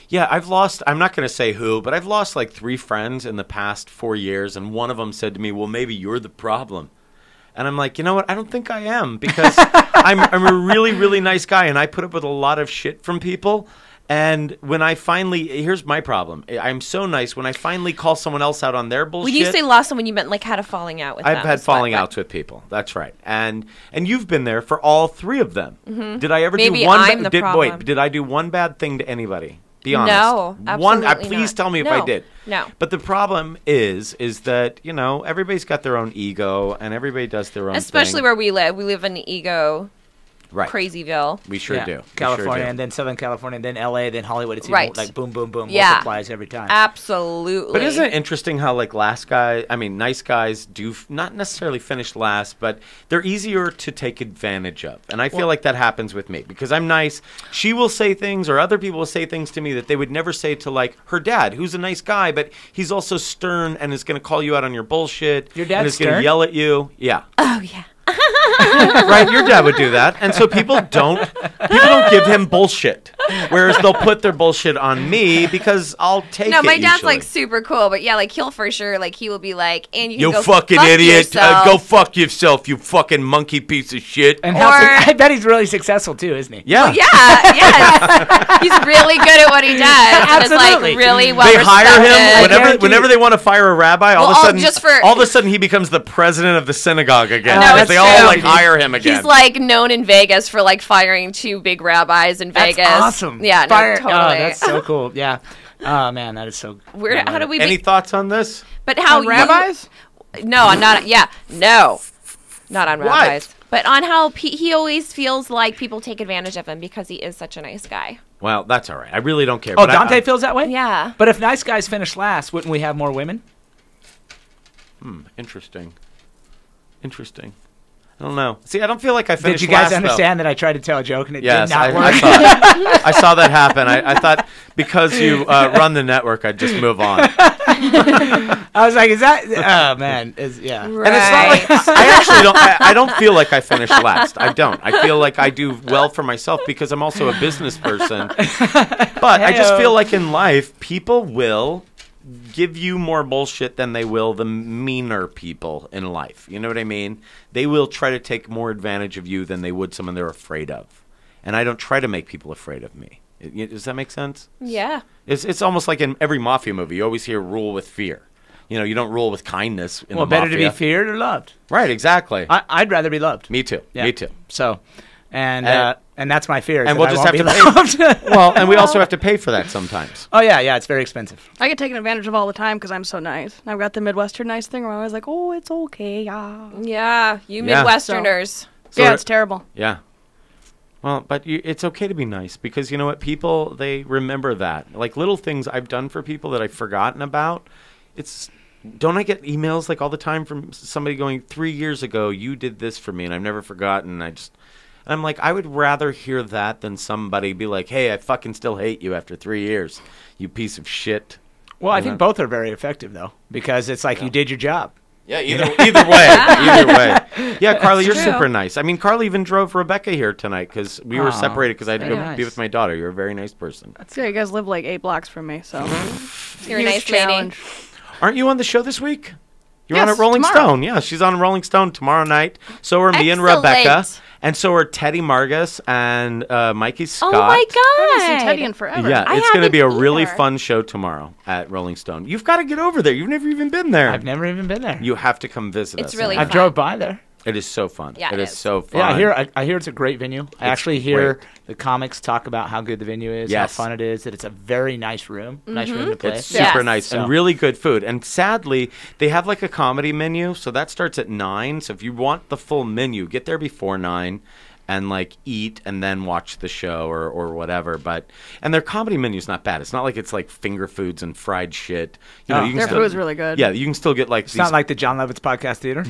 Yeah, I'm not going to say who, but I've lost like 3 friends in the past 4 years, and one of them said to me, well, maybe you're the problem. And I'm like, you know what? I don't think I am, because I'm a really, really nice guy, and I put up with a lot of shit from people. And when I finally, here's my problem. I'm so nice. When I finally call someone else out on their bullshit. When you say lost someone, you meant like had a falling out with them. I've had falling outs with people. That's right. And you've been there for all 3 of them. Mm-hmm. Did I ever Maybe do one I'm the problem. Wait, did I do one bad thing to anybody? Be honest. No, absolutely Please not. tell me if No, I did. no. But the problem is that, everybody's got their own ego, and everybody does their own Especially thing. where we live. We live in ego. Right. Crazyville. We sure do. We California, sure do. and then Southern California, and then LA, then Hollywood. It's Right. even like boom, boom, boom, Yeah. multiplies every time. Absolutely. But isn't it interesting how like nice guys do not necessarily finish last, but they're easier to take advantage of. And I feel like that happens with me because I'm nice. She will say things or other people will say things to me that they would never say to like her dad, who's a nice guy, but he's also stern and is going to call you out on your bullshit. Your dad's and is going to stern? yell at you. Yeah. Oh, yeah. Right, your dad would do that, and so people don't give him bullshit, whereas they'll put their bullshit on me because I'll take it. No, my dad's usually. like super cool, but yeah, like he'll for sure, like he will be like, and you, You can go fucking fuck idiot! yourself. Go fuck yourself, you fucking monkey piece of shit. And Or- I bet he's really successful too, isn't he? Yeah, Yeah, yes. He's really good at what he does. And it's Absolutely. like really well they hire him guarantee whenever they want to fire a rabbi. All Well, of a sudden he becomes the president of the synagogue again. No, because it's they all true. like hire him again. He's like known in Vegas for like firing 2 big rabbis in That's Vegas. awesome. Yeah, Fire- no, totally. Oh, that's so cool. Yeah. Oh man, that is so. Where? How do we? Any thoughts on this? But how On rabbis? No, I'm not. Yeah, no, not on rabbis. But on how he always feels like people take advantage of him because he is such a nice guy. Well, that's all right. I really don't care. Oh, but Dante feels that way. Yeah. But if nice guys finish last, wouldn't we have more women? Interesting. I don't know. See, I don't feel like I finished Did you guys last, understand that I tried to tell a joke and it Yes, did not I work? saw that. I saw that happen. I thought because you run the network, I'd just move on. I was like, "Is that? Oh man, yeah." Right. And it's not like I actually don't. I don't feel like I finished last. I don't. I feel like I do well for myself because I'm also a business person. But I just feel like in life, people will give you more bullshit than they will the meaner people in life. You know what I mean? They will try to take more advantage of you than they would someone they're afraid of. And I don't try to make people afraid of me. Does that make sense? Yeah. It's almost like in every mafia movie. You always hear rule with fear. You know, you don't rule with kindness in Well, the better mafia. to be feared or loved. Right, exactly. I'd rather be loved. Me too. Yeah. Me too. So, and that's my fear. is And that we'll I just won't have be to loved. Well, and we also have to pay for that sometimes. Oh yeah, it's very expensive. I get taken advantage of all the time because I'm so nice. And I've got the Midwestern nice thing where I'm always like, oh, it's okay, yeah. Yeah. You Yeah. Midwesterners. So yeah, it's terrible. Yeah. Well, but it's okay to be nice because you know what? People, they remember that. Like little things I've done for people that I've forgotten about. Don't I get emails like all the time from somebody going, 3 years ago, you did this for me and I've never forgotten. I'm like, I would rather hear that than somebody be like, hey, I fucking still hate you after 3 years, you piece of shit. Well, I think both are very effective though, because it's like you did your job. Yeah, either way. Yeah, Carla, you're true. super nice. I mean, Carla even drove Rebecca here tonight because we were separated because I had to go very nice. be with my daughter. You're a very nice person. Yeah, you guys live like 8 blocks from me, so. You're a Huge nice lady. challenge. Aren't you on the show this week? You're on Yes, at Rolling tomorrow. Stone. Yeah, she's on Rolling Stone tomorrow night. So are me and Excellent. Rebecca. And so are Teddy Margus and Mikey Scott. Oh my I haven't god. seen Teddy in forever. Yeah, I it's going to be a haven't really either. fun show tomorrow at Rolling Stone. You've got to get over there. You've never even been there. I've never even been there. You have to come visit us. It's really I've fun. drove by there. It is so fun. Yeah, it it is is. so fun. Yeah, I hear it's a great venue. I actually hear great. the comics talk about how good the venue is, Yes. how fun it is, that it's a very nice room to play. It's super Yes. nice So- and really good food. And sadly, they have like a comedy menu, so that starts at 9. So if you want the full menu, get there before 9 and like eat and then watch the show or whatever. And their comedy menu's not bad. It's not like it's like finger foods and fried shit. You know, Oh. you can Their still, food's really good. Yeah, you can still get like It's these not like the John Lovitz Podcast Theater.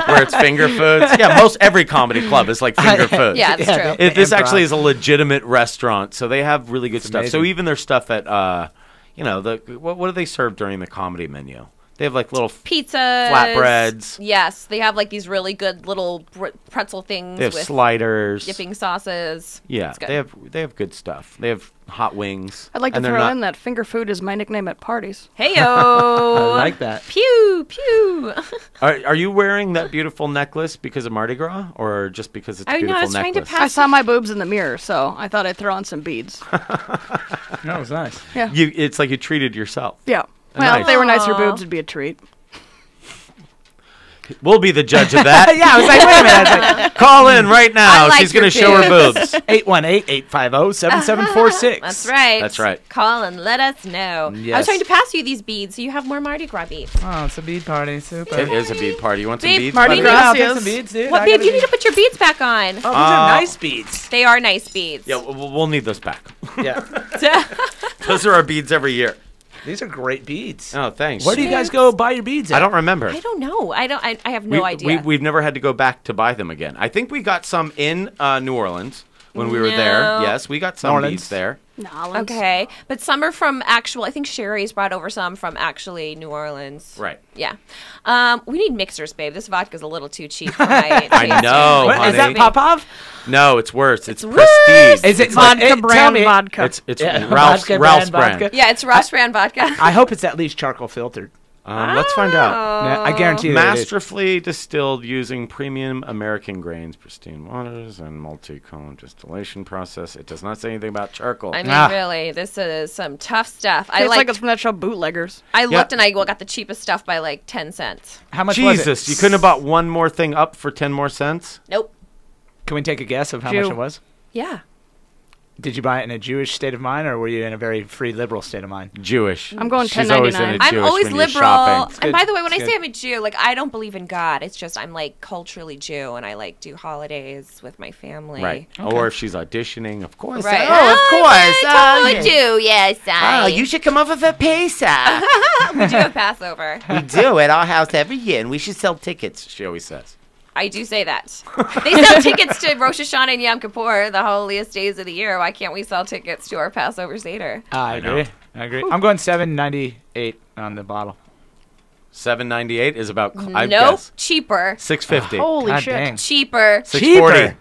where it's finger foods. Yeah, every comedy club is like finger foods. Yeah, that's true. This Improv. actually is a legitimate restaurant, so they have really good stuff. So amazing. even their stuff at, what do they serve during the comedy menu? They have like little Pizzas. flatbreads. Yes, they have like these really good little pretzel things They have with sliders. dipping sauces. Yeah, It's good. they have good stuff. They have hot wings. I'd like to and they're throw not- in that finger food is my nickname at parties. Heyo. I like that. Pew pew. Are you wearing that beautiful necklace because of Mardi Gras, or just because it's a I know, I beautiful was trying to necklace? pass- I saw my boobs in the mirror, so I thought I'd throw on some beads. That was nice. Yeah. It's like you treated yourself. Yeah. Well, Nice. if they were nicer Aw. boobs, it'd be a treat. We'll be the judge of that. Yeah, I was like, wait a minute. I was like, Call in right now. I like She's going to your show her boobs. 818-850-7746. That's right. That's right. Call and let us know. I Yes. was trying to pass you these beads so you have more Mardi Gras beads. Oh, it's a bead party. Super. It is a bead party. You want some Babe, beads? Mardi buddy? Gras. I'll take Gracias. some beads, dude. What, I babe? gotta You need be- to put your beads back on. Oh, these are nice beads. They are nice beads. Yeah, we'll need those back. Yeah. Those are our beads every year. These are great beads. Oh, thanks. Where do you guys go buy your beads at? I don't remember. I don't know. I have no idea. We've never had to go back to buy them again. I think we got some in New Orleans when we were there. No. Yes, we got some Orleans. beads there. Nolans. Okay, but some are from actual. I think Sherry's brought over some from actually New Orleans. Right. Yeah. We need mixers, babe. This vodka's a little too cheap for my I know, What, is that honey. Popov? No, it's worse. It's It's prestige. Is it Vodka tell brand me- vodka. It's Yeah, Ralph's vodka Ralph's brand brand. vodka. Yeah, it's Ross brand vodka. I hope it's at least charcoal filtered. Let's find out. Yeah, I guarantee that it is. Masterfully distilled using premium American grains, pristine waters, and multi-column distillation process. It does not say anything about charcoal. I mean, Ah. really, this is some tough stuff. It's like it's from that show Bootleggers. I looked and I got the cheapest stuff by like 10 cents. How much was Jesus, it? you couldn't have bought one more thing up for 10 more cents? Nope. Can we take a guess of how Jew. much it was? Yeah. Did you buy it in a Jewish state of mind, or were you in a very free liberal state of mind? Jewish. I'm going She's always in a $10.99. I'm Jewish always when you're liberal. shopping. And by the way, when It's I say good. I'm a Jew, like I don't believe in God. It's just I'm like culturally Jew, and I like do holidays with my family. Right. Or if she's auditioning, of course. Right. Oh, of course. Totally Jew. Yes, I. Oh, you should come over for Pesach. We do have Passover. We do at our house every year, and we should sell tickets, she always says. I do say that. They sell tickets to Rosh Hashanah and Yom Kippur, the holiest days of the year. Why can't we sell tickets to our Passover Seder? I agree. I agree. I'm going $7.98 on the bottle. $7.98 is about, I Nope. guess, Cheaper. $6.50. Holy God shit. dang. Cheaper. $6.40.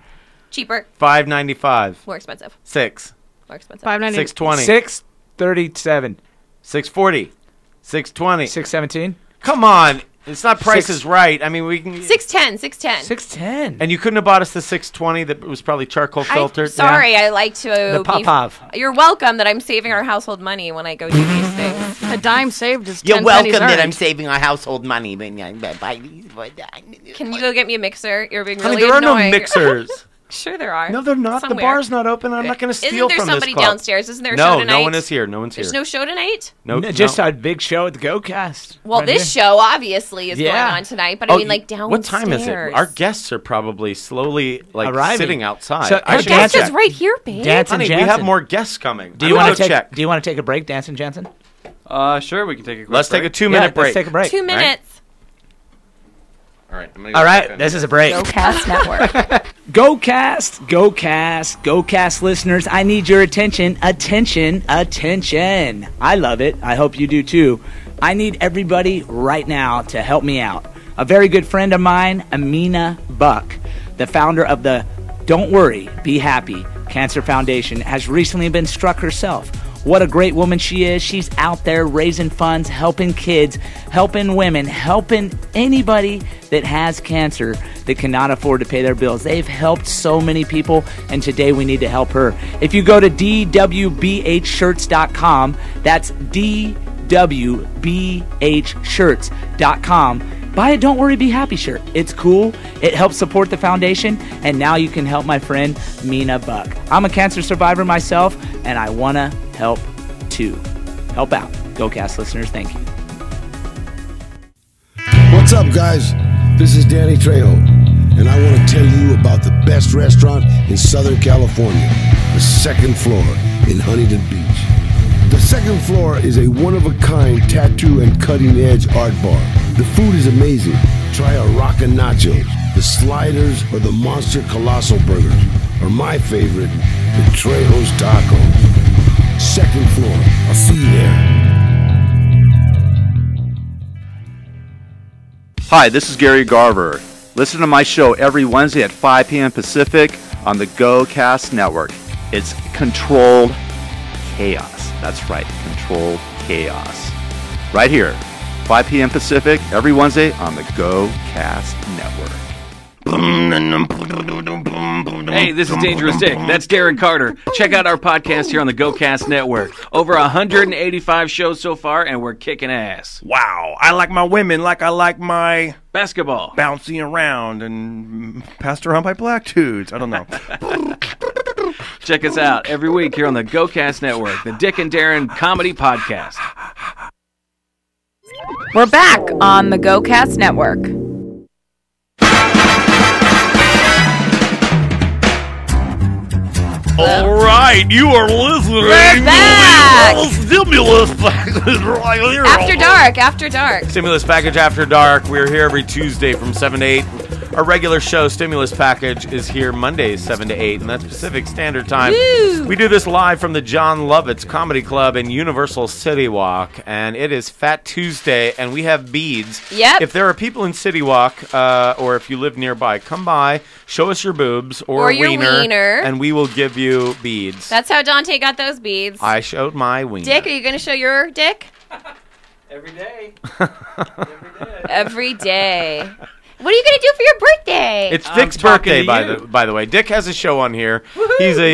Cheaper. $5.95. More expensive. $6. More expensive. $5.90. $6.20. $6.37. $6.40. $6.20. $6.17. Come on. It's not Price is Right. I mean, we can. 610. 610. $6.10. And you couldn't have bought us the $6.20 that was probably charcoal filtered. I'm sorry. I like to The Popov. You're welcome that I'm saving our household money when I go do these things. A dime saved is 10 You're welcome pennies that I'm earned. saving our household money. Can Can you go get me a mixer? You're being Honey, really there are annoying. no mixers. Sure there are. No, they're not. Somewhere. The bar's not open. I'm not going to steal Isn't there from somebody this club. downstairs? Isn't there a No, show tonight? no one is here. No one's There's here. no show tonight? No, Just no. a big show at the Gocast. Well, right this here. show obviously is Yeah. going on tonight, but I mean, like downstairs. What time is it? Our guests are probably slowly Arriving. sitting outside. So- I Our should guest check. is right here, babe. Dance- Honey, we Jansen. have more guests coming. Do you want want to check? Do you want to take a break, Dance and Jensen? Sure, we can take a quick Let's take a break. 2-minute break. Let's take a break. 2 minutes. All right. All right, this is a break. Gocast Network. Gocast, Gocast, Gocast listeners, I need your attention, attention, attention. I love it. I hope you do too. I need everybody right now to help me out. A very good friend of mine, Amina Buck, the founder of the Don't Worry, Be Happy Cancer Foundation, has recently been struck herself. What a great woman she is. She's out there raising funds, helping kids, helping women, helping anybody that has cancer that cannot afford to pay their bills. They've helped so many people, and today we need to help her. If you go to dwbhshirts.com, that's dwbhshirts.com, buy a Don't Worry, Be Happy shirt. It's cool. It helps support the foundation, and now you can help my friend Mina Buck. I'm a cancer survivor myself, and I want to help too. Help out. Gocast listeners, thank you. What's up, guys? This is Danny Trejo, and I want to tell you about the best restaurant in Southern California, the Second Floor in Huntington Beach. The Second Floor is a one-of-a-kind tattoo and cutting-edge art bar. The food is amazing. Try our Rockin' Nachos, the sliders, or the Monster Colossal Burgers, or my favorite, the Trejo's Tacos. Second Floor. I'll see you there. Hi, this is Gary Garver. Listen to my show every Wednesday at 5 p.m. Pacific on the Gocast Network. It's controlled chaos. That's right, controlled chaos. Right here, 5 p.m. Pacific, every Wednesday on the Gocast Network. Hey, this is Dangerous Dick. That's Darren Carter. Check out our podcast here on the Gocast Network. Over 185 shows so far, and we're kicking ass. Wow, I like my women like I like my basketball. Bouncing around and passed around by black dudes. I don't know. Check us out every week here on the Gocast Network, the Dick and Darren Comedy Podcast. We're back on the Gocast Network. All right, you are listening We're back. to the Stimulus Package right here. After dark. Stimulus Package After Dark. We're here every Tuesday from 7 to 8. Our regular show, Stimulus Package, is here Mondays, 7 to 8, and that's Pacific Standard Time. Woo! We do this live from the John Lovitz Comedy Club in Universal City Walk, and it is Fat Tuesday, and we have beads. Yep. If there are people in City Walk, or if you live nearby, come by, show us your boobs or your wiener, and we will give you beads. That's how Dante got those beads. I showed my wiener. Dick, are you going to show your dick? Every day. Every day. What are you going to do for your birthday? It's Dick's birthday, by the way. Dick has a show on here. He's a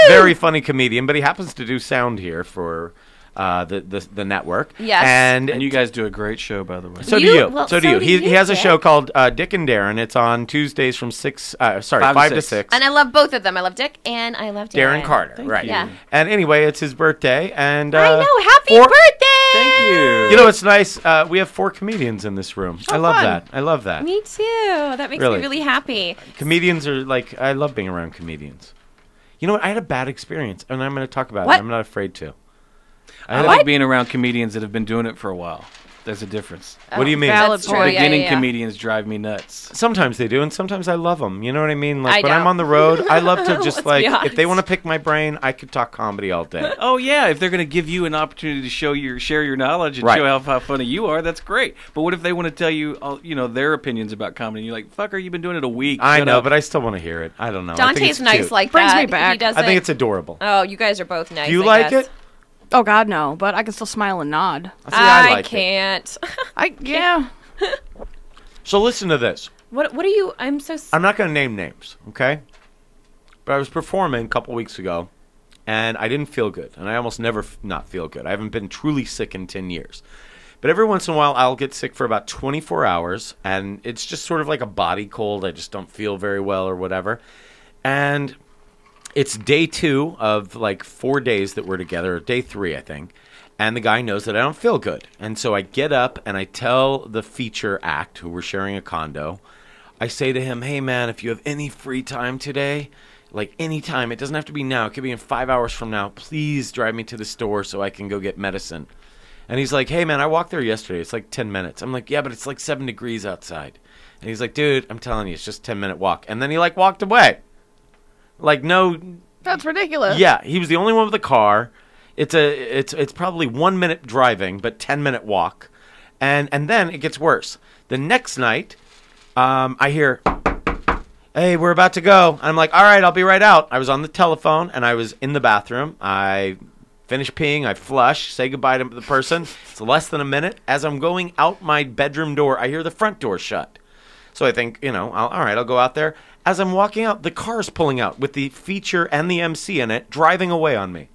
very funny comedian, but he happens to do sound here for the network. Yes. And you guys do a great show, by the way. So do you. Well, so do you. He has a show called Dick and Darren. It's on Tuesdays from 5 to 6. And I love both of them. I love Dick and I love Darren. Darren Carter, right. Yeah. And anyway, it's his birthday. And I know. Happy birthday! Thank you. You know, it's nice. We have 4 comedians in this room. I love fun. that. I love that. Me too. That makes me really happy. Comedians are like, I love being around comedians. You know what? I had a bad experience, and I'm going to talk about What? it. I'm not afraid to. I like being around comedians that have been doing it for a while. There's a difference. What do you mean? That's true. Beginning comedians drive me nuts. Sometimes they do, and sometimes I love them. You know what I mean? Like I when I'm don't. on the road, I love to just Let's like, be honest. if they want to pick my brain, I could talk comedy all day. Oh yeah, if they're going to give you an opportunity to share your knowledge and Right. show how funny you are, that's great. But what if they want to tell you, their opinions about comedy? And you're like, "Fucker, you've been doing it a week." I Shut know, up. but I still want to hear it. I don't know. I think Dante's it's nice cute. like Brings that. me back. He doesn't. I think it's adorable. Oh, you guys are both nice. Do you I like guess. it? Oh God, no! But I can still smile and nod. See, I like it. can't. Yeah. So listen to this. What are you? I'm so. I'm not going to name names, okay? But I was performing a couple weeks ago, and I didn't feel good. And I almost never not feel good. I haven't been truly sick in 10 years. But every once in a while, I'll get sick for about 24 hours, and it's just sort of like a body cold. I just don't feel very well or whatever. And it's day 2 of like 4 days that we're together, or day 3, I think. And the guy knows that I don't feel good. And so I get up and I tell the feature act, who we're sharing a condo, I say to him, hey, man, if you have any free time today, like any time, it doesn't have to be now. It could be in 5 hours from now. Please drive me to the store so I can go get medicine. And he's like, hey, man, I walked there yesterday. It's like 10 minutes. I'm like, yeah, but it's like 7 degrees outside. And he's like, dude, I'm telling you, it's just a 10-minute walk. And then he like walked away. Like, no. That's ridiculous. Yeah, he was the only one with a car. It's probably 1 minute driving, but 10-minute walk, and then it gets worse. The next night, I hear, "Hey, we're about to go." And I'm like, "All right, I'll be right out." I was on the telephone and I was in the bathroom. I finish peeing, I flush, say goodbye to the person. It's less than a minute. As I'm going out my bedroom door, I hear the front door shut. So I think, all right, I'll go out there. As I'm walking out, the car's pulling out with the feature and the MC in it, driving away on me.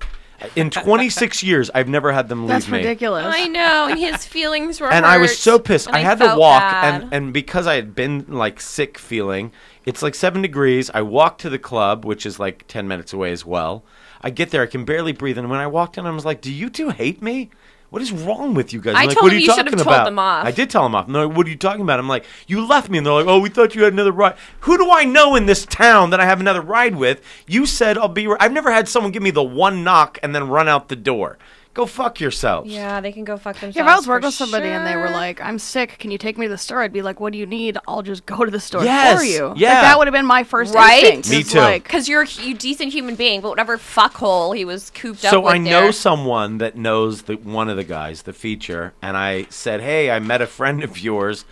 In 26 years, I've never had them leave That's me. ridiculous. I know, and his feelings were And hurt, I was so pissed. and I had to felt walk, bad. and because I had been like sick feeling, it's like 7 degrees. I walked to the club, which is like 10 minutes away as well. I get there, I can barely breathe, and when I walked in, I was like, "Do you two hate me? What is wrong with you guys?" I I'm like, told "What are him you you should talking have told about?" them off. I did tell them off. And they're like, "What are you talking about?" I'm like, "You left me," and they're like, "Oh, we thought you had another ride." Who do I know in this town that I have another ride with? You said I'll be. I've never had someone give me the one knock and then run out the door. Go fuck yourselves. Yeah, they can go fuck themselves. Yeah, if I was working for with somebody and they were sure. like, "I'm sick, can you take me to the store?" I'd be like, "What do you need? I'll just go to the store Yes, for you." yeah. Like, that would have been my first Right? instinct. Me is too. Like, Because you're a decent human being, but whatever fuckhole he was cooped up So with I know there. someone that knows one of the guys, the feature, and I said, "Hey, I met a friend of yours,"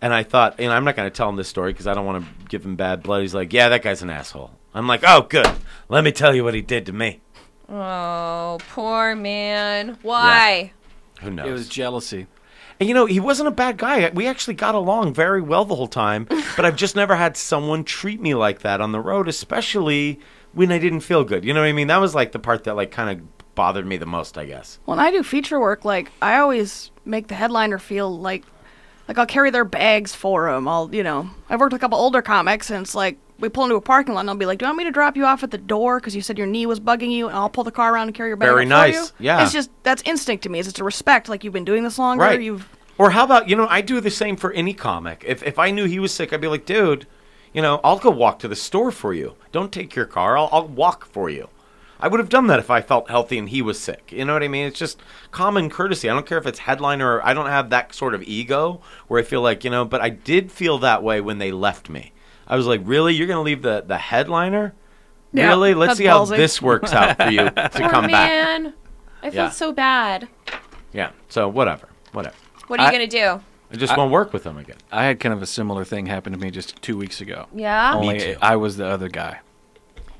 and I thought, I'm not going to tell him this story because I don't want to give him bad blood. He's like, "Yeah, that guy's an asshole." I'm like, "Oh, good. Let me tell you what he did to me." Oh, poor man. Why? Who knows? It was jealousy. And, he wasn't a bad guy. We actually got along very well the whole time, but I've just never had someone treat me like that on the road, especially when I didn't feel good. You know what I mean? That was like the part that like kind of bothered me the most, I guess. When I do feature work, like I always make the headliner feel like I'll carry their bags for them. I've worked with a couple older comics, and it's like we pull into a parking lot, and I'll be like, "Do you want me to drop you off at the door because you said your knee was bugging you?" And I'll pull the car around and carry your bag Very up nice. for you. Yeah. It's just that's instinct to me. It's just a respect. Like you've been doing this longer. Right. Or how about I do the same for any comic. If I knew he was sick, I'd be like, dude, I'll go walk to the store for you. Don't take your car. I'll walk for you. I would have done that if I felt healthy and he was sick. You know what I mean? It's just common courtesy. I don't care if it's headliner or I don't have that sort of ego where I feel like, but I did feel that way when they left me. I was like, really? You're going to leave the headliner? Yeah, really? Let's see how ballsy. this works out for you to Poor come back. man. I feel so bad. Yeah. So whatever. What are you going to do? I just won't work with them again. I had kind of a similar thing happen to me just 2 weeks ago. Yeah? Only Me too. I was the other guy.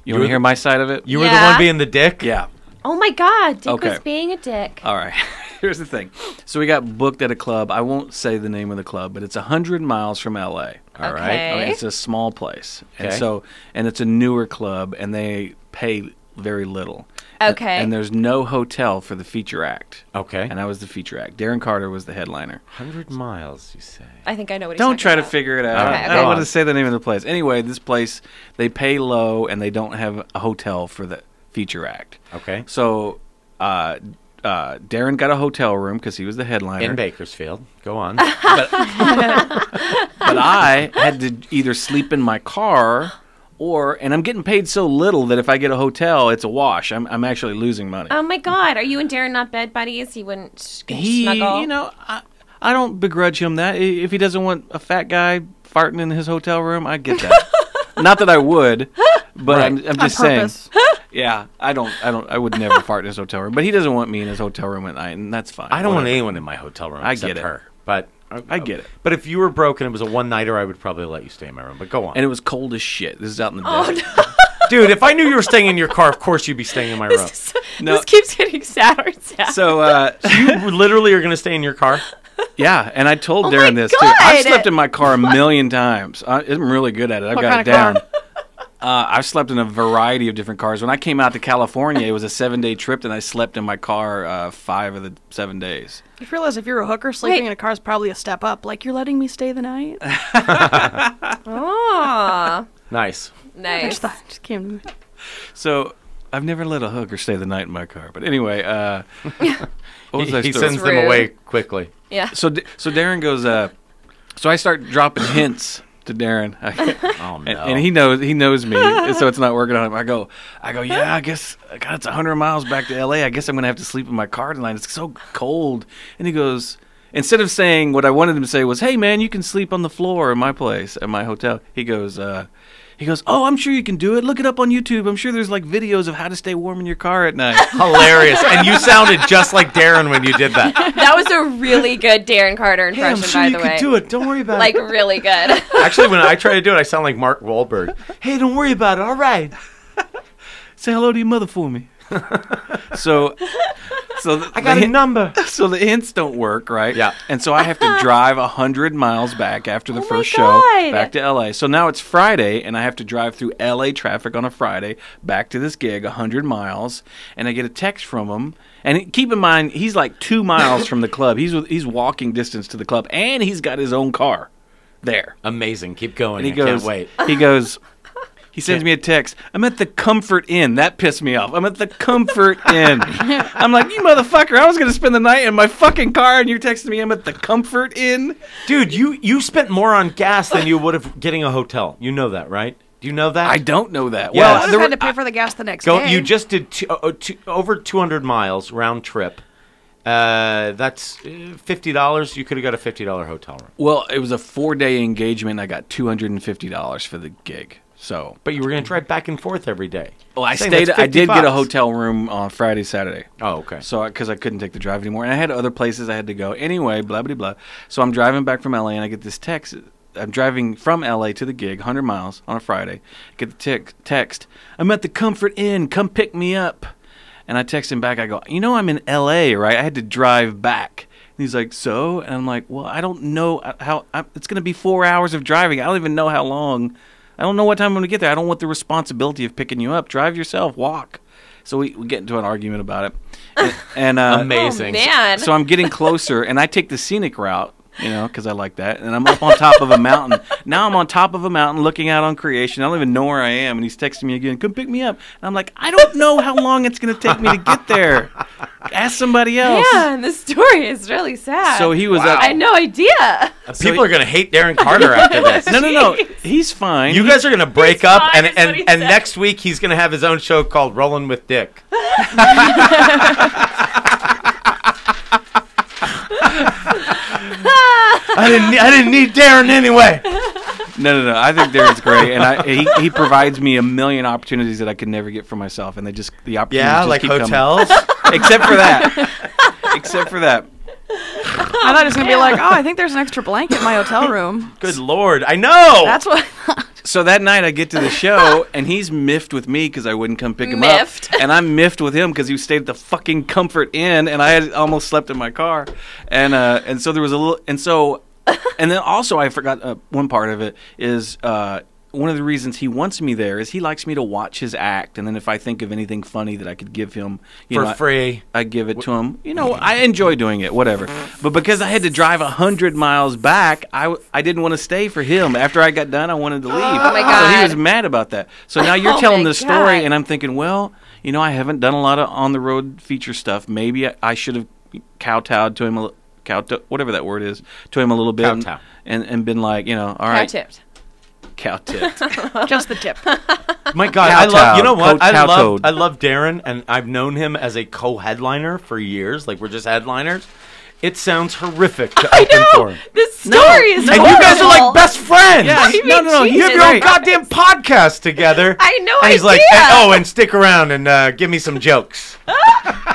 You want to hear my side of it? You were the one being the dick? Yeah. Oh my God, Dick Okay. was being a dick. All right. Here's the thing. So we got booked at a club. I won't say the name of the club, but it's 100 miles from L.A. All right. Okay, it's a small place. And Okay. and it's a newer club, and they pay very little. Okay. And there's no hotel for the feature act. Okay. And I was the feature act. Darren Carter was the headliner. 100 miles, you say? I think I know what he's Don't talking try to about. figure it out. Okay, I don't okay. want to say the name of the place. Anyway, this place, they pay low, and they don't have a hotel for the feature act. Okay. So Darren got a hotel room because he was the headliner. In Bakersfield. Go on. But I had to either sleep in my car and I'm getting paid so little that if I get a hotel, it's a wash. I'm actually losing money. Oh my God, are you and Darren not bed buddies? He wouldn't snuggle? I don't begrudge him that. If he doesn't want a fat guy farting in his hotel room, I get that. Not that I would, but Right. I'm just saying. Yeah, I would never fart in his hotel room. But he doesn't want me in his hotel room at night, and that's fine. I don't want Whatever. anyone in my hotel room I except get it. her. But I get it. But if you were broke and it was a one-nighter, I would probably let you stay in my room. But go on. And it was cold as shit. This is out in the Oh, desert. no. Dude, if I knew you were staying in your car, of course you'd be staying in my room. No. This keeps getting sadder and sadder. So you literally are going to stay in your car? yeah, and I told Oh Darren my this too. God. I've slept in my car a million times. I'm really good at it. I've What got it kind of down. I've slept in a variety of different cars. When I came out to California, it was a 7-day trip, and I slept in my car 5 of the 7 days. You realize if you're a hooker, sleeping in a car is probably a step up. Like, you're letting me stay the night? Oh, Nice. nice. Just came to me. So I've never let a hooker stay the night in my car. But anyway, what was He I sends Rude. them away quickly. Yeah. So Darren goes. So I start dropping hints to Darren. Oh, no. And he knows me, so it's not working on him. I go, yeah, I guess, God, it's 100 miles back to L.A. I guess I'm going to have to sleep in my car tonight. It's so cold. And he goes, instead of saying what I wanted him to say was, hey, man, you can sleep on the floor in my place, at my hotel. He goes, oh, I'm sure you can do it. Look it up on YouTube. I'm sure there's like videos of how to stay warm in your car at night. Hilarious. And you sounded just like Darren when you did that. That was a really good Darren Carter Hey, I'm impression, sure by you the can way. do it. Don't worry about Like, it. really good. Actually, when I try to do it, I sound like Mark Wahlberg. Hey, don't worry about it. All right. Say hello to your mother for me. So I got a number. So the hints don't work, right? Yeah. And so I have to drive 100 miles back after the Oh my first show God. back to LA. So now it's Friday, and I have to drive through LA traffic on a Friday back to this gig, 100 miles, and I get a text from him. And keep in mind, he's like 2 miles from the club. He's walking distance to the club, and he's got his own car there. Amazing. Keep going. And he I goes, can't wait. He sends me a text. I'm at the Comfort Inn. That pissed me off. I'm at the Comfort Inn. I'm like, you motherfucker, I was going to spend the night in my fucking car, and you're texting me I'm at the Comfort Inn? Dude, you spent more on gas than you would have getting a hotel. You know that, right? Do you know that? I don't know that. Yeah. I Well, would have had to pay for the gas the next day. You just did over 200 miles round trip. That's $50. You could have got a $50 hotel room. well, it was a 4-day engagement. I got $250 for the gig. So, But you were going to drive back and forth every day. well, I Saying stayed. that's I did get a $50. hotel room on Friday, Saturday. Oh, okay. So, because I couldn't take the drive anymore, and I had other places I had to go. Anyway, blah blah blah. So I'm driving back from LA, and I get this text. I'm driving from LA to the gig, 100 miles on a Friday. I get the text. I'm at the Comfort Inn. Come pick me up. And I text him back. I go, I'm in LA, right? I had to drive back. he's like, so? And I'm like, well, I don't know how. It's going to be 4 hours of driving. I don't even know how long. I don't know what time I'm going to get there. I don't want the responsibility of picking you up. Drive yourself. Walk. So we get into an argument about it. And amazing. Oh, man. So I'm getting closer, and I take the scenic route, because I like that. And I'm up on top of a mountain. Now I'm on top of a mountain looking out on creation. I don't even know where I am. And he's texting me again, come pick me up. And I'm like, I don't know how long it's going to take me to get there. Ask somebody else. Yeah, and the story is really sad. So he was I had no idea. People are going to hate Darren Carter after this. No. He's fine. You guys are going to break up, fine, is what and he said. next week he's going to have his own show called Rollin' with Dick. I didn't need Darren anyway. No. I think Darren's great, and he provides me a million opportunities that I could never get for myself, and the opportunities just like keep hotels. coming. Except for that. I thought it was gonna be like, I think there's an extra blanket in my hotel room. Good Lord, I know. That's what I thought. So that night I get to the show, and he's miffed with me because I wouldn't come pick him up. And I'm miffed with him because he stayed at the fucking Comfort Inn, and I had almost slept in my car. And so there was a little... And then also I forgot one part of it is... one of the reasons he wants me there is he likes me to watch his act, and then if I think of anything funny that I could give him for free, I give it to him. I enjoy doing it, whatever. But because I had to drive 100 miles back, I didn't want to stay for him. After I got done, I wanted to leave. Oh my God. So he was mad about that. So now you're Oh telling my the story, God. and I'm thinking, well, I haven't done a lot of on the road feature stuff. Maybe I should have kowtowed to him whatever that word is, to him a little bit, Kowtow. and been like, all right. Cow-tipped. Cow tipped. Just the tip. My God, I love Darren, and I've known him as a co-headliner for years. Like, we're just headliners. It sounds horrific to open for him. This story is and you guys are like best friends. Yeah, no. You have your own goddamn podcast together. I know. And he's like, and stick around and give me some jokes.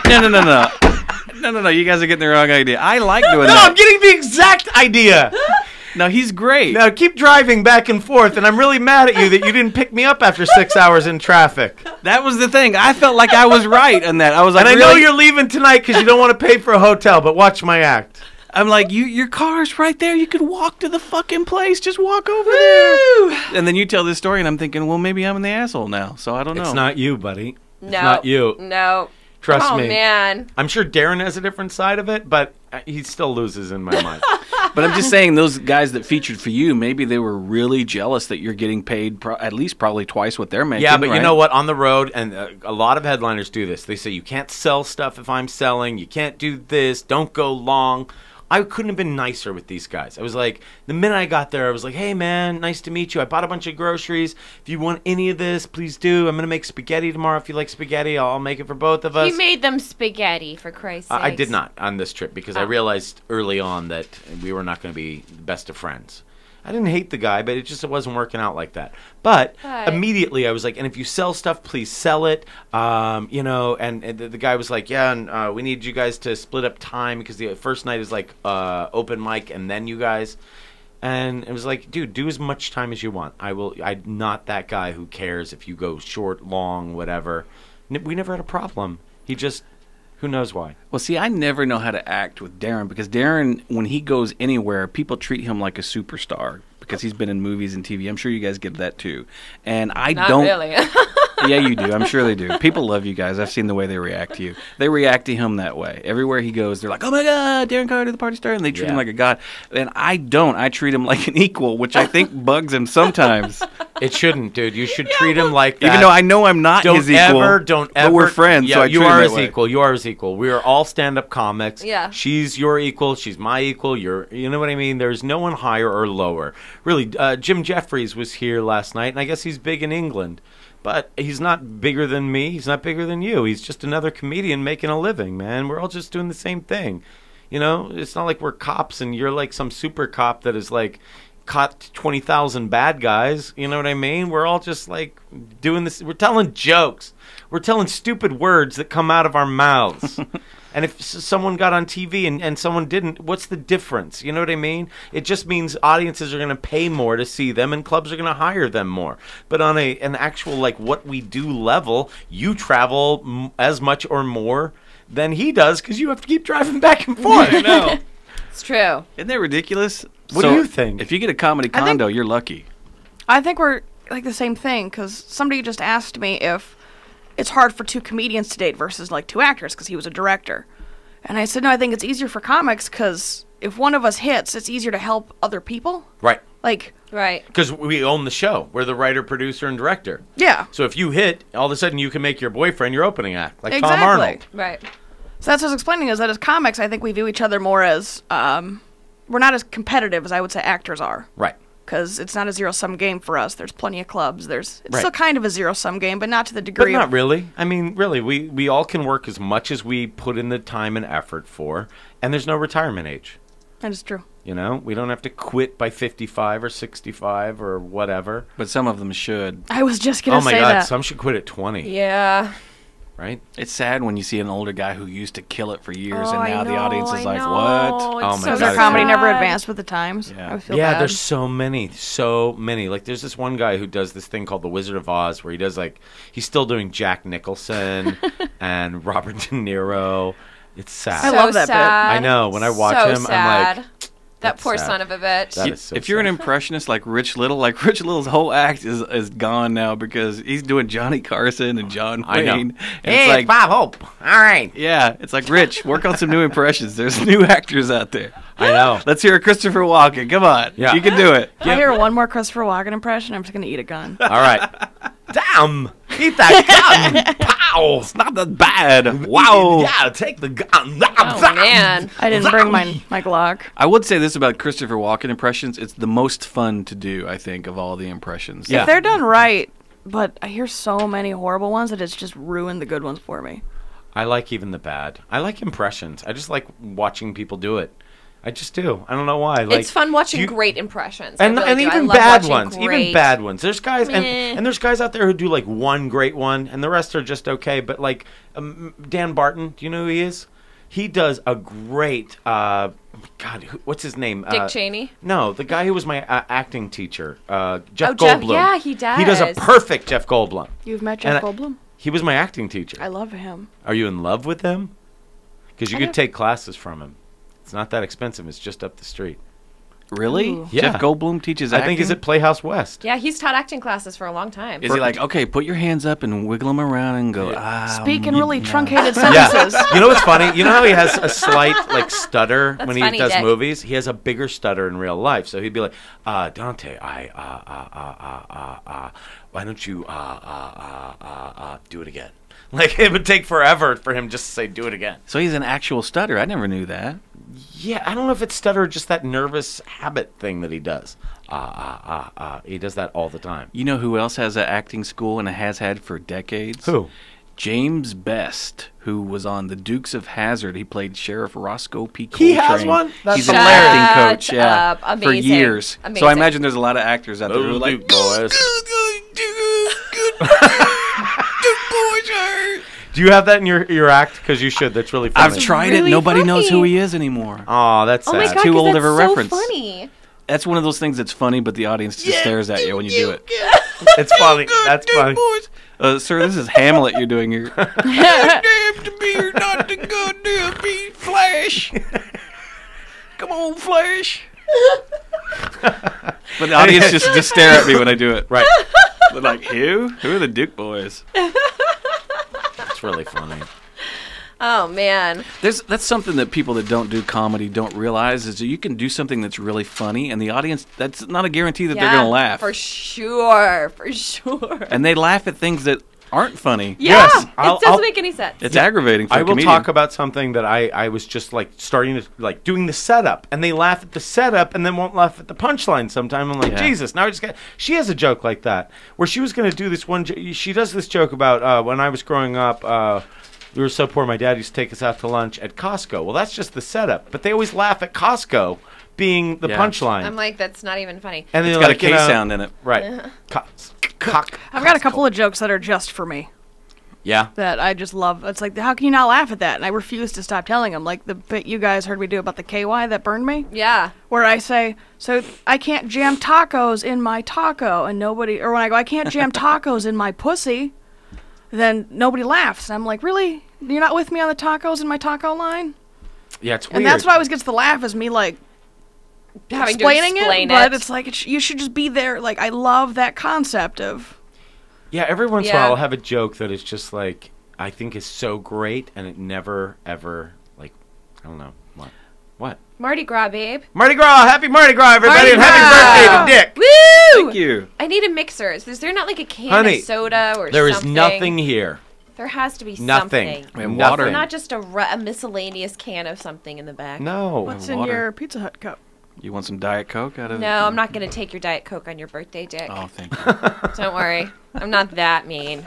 No. You guys are getting the wrong idea. I like doing No, that. I'm getting the exact idea. No, he's great. Now keep driving back and forth, and I'm really mad at you that you didn't pick me up after 6 hours in traffic. That was the thing. I felt like I was right on that. I was like, and I know you're leaving tonight because you don't want to pay for a hotel, but watch my act. I'm like, your car's right there. You could walk to the fucking place. Just walk over there. And then you tell this story, and I'm thinking, well, maybe I'm the asshole now. So I don't know. It's not you, buddy. It's No. not you. No. Trust me. Oh, man. I'm sure Darren has a different side of it, but he still loses in my mind. But I'm just saying, those guys that featured for you, maybe they were really jealous that you're getting paid at least probably twice what they're making. Yeah, but right? you know what? On the road, and a lot of headliners do this. They say, you can't sell stuff if I'm selling. You can't do this. Don't go long. I couldn't have been nicer with these guys. I was like, the minute I got there, I was like, hey, man, nice to meet you. I bought a bunch of groceries. If you want any of this, please do. I'm going to make spaghetti tomorrow. If you like spaghetti, I'll make it for both of us. He made them spaghetti, for Christ's sake. I did not on this trip because I realized early on that we were not going to be the best of friends. I didn't hate the guy, but it wasn't working out like that. But immediately I was like, and if you sell stuff, please sell it. And the guy was like, yeah, and we need you guys to split up time because the first night is like open mic and then you guys. And it was like, dude, do as much time as you want. I'm not that guy who cares if you go short, long, whatever. We never had a problem. He just... Who knows why? Well, see, I never know how to act with Darren because Darren, when he goes anywhere, people treat him like a superstar because he's been in movies and TV. I'm sure you guys get that too. And I don't. Not really. Yeah, you do. I'm sure they do. People love you guys. I've seen the way they react to you. They react to him that way. Everywhere he goes, they're like, oh my God, Darren Carter, the party star. And they treat him like a god. And I don't. I treat him like an equal, which I think bugs him sometimes. It shouldn't, dude. You should treat him like that. Even though I know I'm not his equal. Don't ever. But we're friends, yeah, so I you treat him are that his way. equal. You are his equal. We are all stand-up comics. Yeah. She's your equal. She's my equal. You know what I mean? There's no one higher or lower. Really, Jim Jeffries was here last night, and I guess he's big in England. But he's not bigger than me. He's not bigger than you. He's just another comedian making a living, man. We're all just doing the same thing. You know, it's not like we're cops and you're like some super cop that is like caught 20,000 bad guys. You know what I mean? We're all just like doing this. We're telling jokes. We're telling stupid words that come out of our mouths. And if someone got on TV and someone didn't, what's the difference? You know what I mean? It just means audiences are going to pay more to see them and clubs are going to hire them more. But on an actual, like, what we do level, you travel as much or more than he does because you have to keep driving back and forth. I know. It's true. Isn't that ridiculous? What do you think? If you get a comedy condo, you're lucky. I think we're like the same thing because somebody just asked me if it's hard for two comedians to date versus like two actors because he was a director. And I said, no, I think it's easier for comics because if one of us hits, it's easier to help other people. Right. Like, right. Because we own the show. We're the writer, producer, and director. Yeah. So if you hit, all of a sudden you can make your boyfriend your opening act, like exactly. Tom Arnold. Right. So that's what I was explaining is that as comics, I think we view each other more as, we're not as competitive as I would say actors are. Right. Because it's not a zero-sum game for us. There's plenty of clubs. It's still kind of a zero-sum game, but not to the degree. But not really. I mean, really, we all can work as much as we put in the time and effort for, and there's no retirement age. That is true. You know, we don't have to quit by 55 or 65 or whatever. But some of them should. I was just going to say that. Oh my God, some should quit at 20. Yeah. Right? It's sad when you see an older guy who used to kill it for years, and I now the know, audience is I like, know. what? It's my So God. their comedy never advanced with the times. Yeah. I feel Yeah, bad. there's so many. Like, there's this one guy who does this thing called The Wizard of Oz, where he does, like, he's still doing Jack Nicholson and Robert De Niro. It's sad. I love that bit. I know. When I watch him, I'm like, that that's poor sad. son of a bitch. That is so If you're an sad. impressionist like Rich Little's whole act is gone now because he's doing Johnny Carson and John I know. Wayne. And Hey, it's like, Bob Hope. All right. yeah, it's like, Rich, work on some new impressions. There's new actors out there. I know. Let's hear a Christopher Walken. Come on. Yeah. You can do it. If I hear one more Christopher Walken impression, I'm just going to eat a gun. All right. Damn. Eat that gun. Pow. It's not that bad. Wow. Yeah, take the gun. Oh, man. I didn't bring my Glock. I would say this about Christopher Walken impressions. It's the most fun to do, I think, of all the impressions. Yeah. If they're done right, but I hear so many horrible ones that it's just ruined the good ones for me. I like even the bad. I like impressions. I just like watching people do it. I just do. I don't know why. Like, It's fun watching you- great impressions. And, I really and do. I even love bad watching ones. great- Even bad ones. There's guys Meh. and there's guys out there who do like one great one, and the rest are just okay. But like Dan Barton, do you know who he is? He does a great. What's his name? Dick Cheney? No, the guy who was my acting teacher, Jeff Oh, Jeff- Goldblum. yeah, he He does a does. perfect Jeff Goldblum. You've met Jeff And Goldblum? He was my acting teacher. I love him. Are you in love with him? Because you I could don't- take classes from him. It's not that expensive. It's just up the street. Really? Ooh. Yeah. Jeff Goldblum teaches acting? I think he's at Playhouse West. Yeah, he's taught acting classes for a long time. Is he like, okay, put your hands up and wiggle them around and go, Speak in really yeah. truncated sentences. Yeah. You know what's funny? You know how he has a slight like stutter That's when he funny, does Dick. movies? He has a bigger stutter in real life. So he'd be like, Dante, why don't you do it again? Like, it would take forever for him just to say, do it again. So he's an actual stutter. I never knew that. Yeah, I don't know if it's stutter or just that nervous habit thing that he does. He does that all the time. You know who else has an acting school and has had for decades? Who? James Best, who was on The Dukes of Hazzard. He played Sheriff Roscoe P. Coltrane. He has one? That's He's an hilarious. acting coach, yeah, Shut up. for Amazing. years. So Amazing. I imagine there's a lot of actors out there who are like, boys. boys. Do you have that in your act? Because you should. That's really funny. I've tried really it. Nobody knows funny. who he is anymore. Oh, that's sad. Oh my god, Too 'cause old that's of a so reference. funny. That's one of those things that's funny, but the audience just stares at you when you do it. It's funny. That's funny. Sir, this is Hamlet you're doing here. Goddamn to be or not to goddamn be Flash. Come on, Flash. But the audience just stare at me when I do it. Right. They're like, who? Who are the Duke boys? It's really funny. Oh man. That's something that people that don't do comedy don't realize is that you can do something that's really funny, and the audience, that's not a guarantee that they're going to laugh. For sure. For sure. And they laugh at things that aren't funny. Yeah. Yes, It doesn't make any sense. It's aggravating for I a will comedian. talk about something that I was just like starting to like doing the setup, and they laugh at the setup and then won't laugh at the punchline sometime. I'm like, Yeah. Jesus, now I just got. She has a joke like that where she was going to do this one. She does this joke about when I was growing up. We were so poor, my dad used to take us out to lunch at Costco. Well, that's just the setup, but they always laugh at Costco being the Yeah. punchline. I'm like, that's not even funny. And It's they're got like, a you K know, sound in it. right? Cock. I've got a couple of jokes that are just for me Yeah. that I just love. It's like, how can you not laugh at that? And I refuse to stop telling them. Like the bit you guys heard me do about the KY that burned me. Yeah. Where I say, so I can't jam tacos in my taco, and nobody, or when I go, I can't jam tacos in my pussy, then nobody laughs. And I'm like, really? You're not with me on the tacos in my taco line? Yeah, it's weird. And that's what always gets the laugh is me like Having explaining to explain it, but it's like you should just be there. Like I love that concept of. Yeah, every once in a while I'll have a joke that is just like I think is so great, and it never ever like I don't know what. Mardi Gras, babe. Mardi Gras! Happy Mardi Gras, everybody, Mardi and Gras! happy birthday to Dick! Woo! Thank you. I need a mixer. Is there not like a can Honey, of soda or there something? is nothing here. There has to be Nothing. something. We have water. Not just a miscellaneous can of something in the back. No. What's in your Pizza Hut cup? You want some Diet Coke out of it? No, I'm not going to take your Diet Coke on your birthday, Dick. Oh, thank you. Don't worry. I'm not that mean.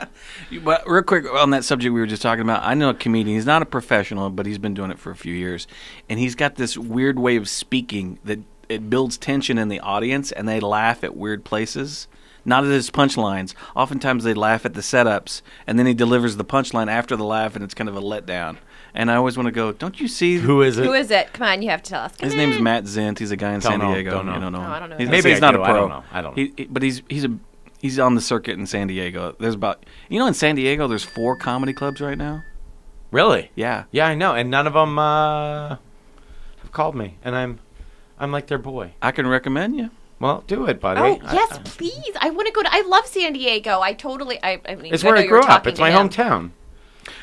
But real quick on that subject we were just talking about, I know a comedian. He's not a professional, but he's been doing it for a few years. And he's got this weird way of speaking that it builds tension in the audience, and they laugh at weird places. Not at his punchlines. Oftentimes they laugh at the setups, and then he delivers the punchline after the laugh, and it's kind of a letdown. And I always want to go, don't you see? Who is it? Who is it? Come on, you have to tell us. His name's Matt Zint. He's a guy in San Diego. Don't know. You don't know. No, I don't know. Maybe he's not a pro. I don't know. But he's on the circuit in San Diego. There's about in San Diego there's 4 comedy clubs right now. Really? Yeah. Yeah, I know, and none of them have called me, and I'm like their boy. I can recommend you. Well, do it, buddy. Oh, yes, please. I want to go to... I love San Diego. I mean, It's where I grew up. It's my hometown.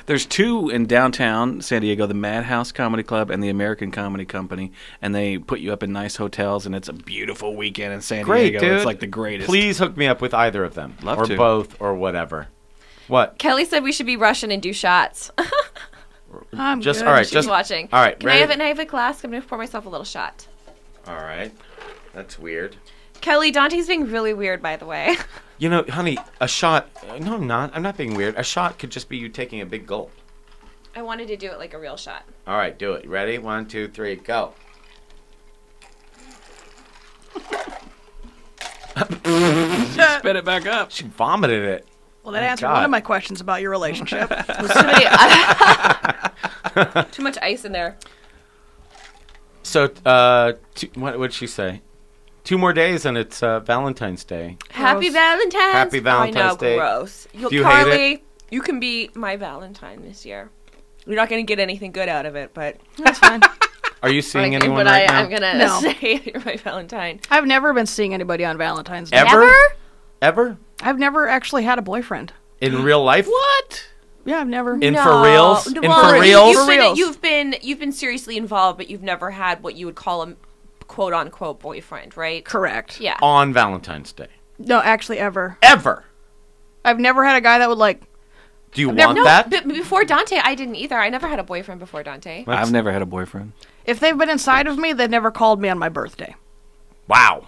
There's 2 in downtown San Diego, the Madhouse Comedy Club and the American Comedy Company, and they put you up in nice hotels, and it's a beautiful weekend in San Great, Diego. dude. It's like the greatest. Please hook me up with either of them. Love or to. both, or whatever. What? Kelly said we should be Russian and do shots. I'm just good. all right. She's just watching. All right. Can I have a glass? I'm going to pour myself a little shot. All right. That's weird. Kelly, Dante's being really weird, by the way. You know, honey, a shot. No, I'm not. I'm not being weird. A shot could just be you taking a big gulp. I wanted to do it like a real shot. All right, do it. Ready? 1, 2, 3, go. Spit it back up. She vomited it. Well, that answered God. one of my questions about your relationship. There's too much ice in there. So, what would she say? 2 more days and it's Valentine's Day. Happy Valentine's. Happy Valentine's Day. I know, gross. Do you hate Carly, it? you can be my Valentine this year. You're not going to get anything good out of it, but That's fine. Are you seeing I'm anyone but right now? I'm going to No. say you're my Valentine. I've never been seeing anybody on Valentine's Day. Ever? Ever? I've never actually had a boyfriend. In real life? What? Yeah, I've never. In for reals? No, In well, for reals? For reals. You've been seriously involved, but you've never had what you would call a quote unquote boyfriend, right? Correct. Yeah. On Valentine's Day. No, actually, ever. Ever? I've never had a guy that would like. Do you I've never- want that? But before Dante, I didn't either. I never had a boyfriend before Dante. I've never had a boyfriend. If they've been inside of me, they've never called me on my birthday. Wow.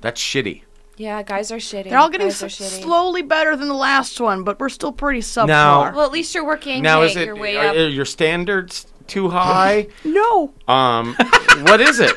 That's shitty. Yeah, guys are shitty. They're all getting Guys are shitty. slowly better than the last one, but we're still pretty subpar. Now- Well, at least you're working. Now, Jake. is it You're way are up. your standards too high? No. What is it?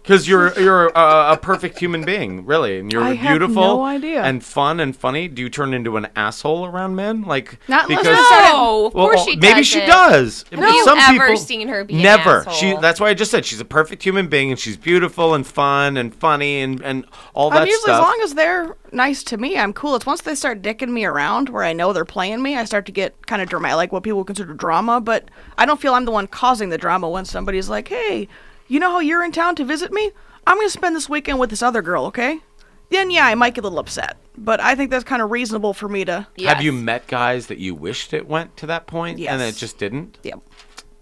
Because you're a perfect human being, really, and you're I have beautiful no idea. and fun and funny. Do you turn into an asshole around men? Like Not unless because I No, of well, course she maybe she doesn't. does. Have you Some ever people seen her be an never. asshole? That's why I just said she's a perfect human being, and she's beautiful and fun and funny and all that I'm usually, stuff. as long as they're nice to me, I'm cool. It's once they start dicking me around where I know they're playing me, I start to get kind of dramatic, like what people consider drama, but I don't feel I'm the one causing the drama when somebody's like, hey, you know how you're in town to visit me? I'm going to spend this weekend with this other girl, okay? Then, yeah, I might get a little upset. But I think that's kind of reasonable for me to... Yes. Have you met guys that you wished it went to that point and Yes. it just didn't? Yep.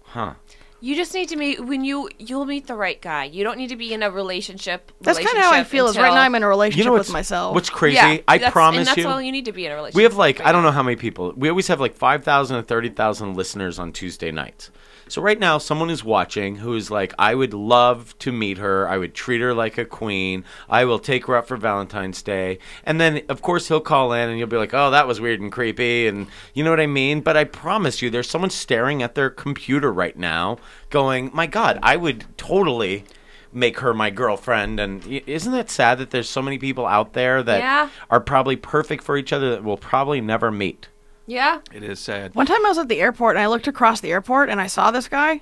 Huh. You just need to meet you'll meet the right guy. You don't need to be in a relationship. That's kind of how I feel, is right now I'm in a relationship with myself. What's crazy? Yeah, I that's- promise and that's you. all you need to be in a relationship. We have like, right I don't now. know how many people. We always have like 5,000 or 30,000 listeners on Tuesday nights. So right now, someone is watching who is like, I would love to meet her. I would treat her like a queen. I will take her out for Valentine's Day. And then, of course, he'll call in and you'll be like, oh, that was weird and creepy. And you know what I mean? But I promise you, there's someone staring at their computer right now going, my God, I would totally make her my girlfriend. And isn't it sad that there's so many people out there that are probably perfect for each other that will probably never meet? Yeah. It is sad. One time I was at the airport and I looked across the airport and I saw this guy.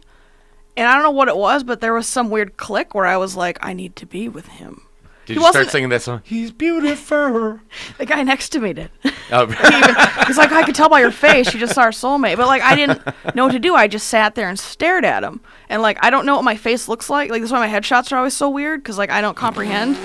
And I don't know what it was, but there was some weird click where I was like, I need to be with him. Did you start singing that song? He's beautiful. The guy next to me did. Oh. He's like, I could tell by your face you just saw our soulmate. But, like, I didn't know what to do. I just sat there and stared at him. And, like, I don't know what my face looks like. Like, this is why my headshots are always so weird, because, like, I don't comprehend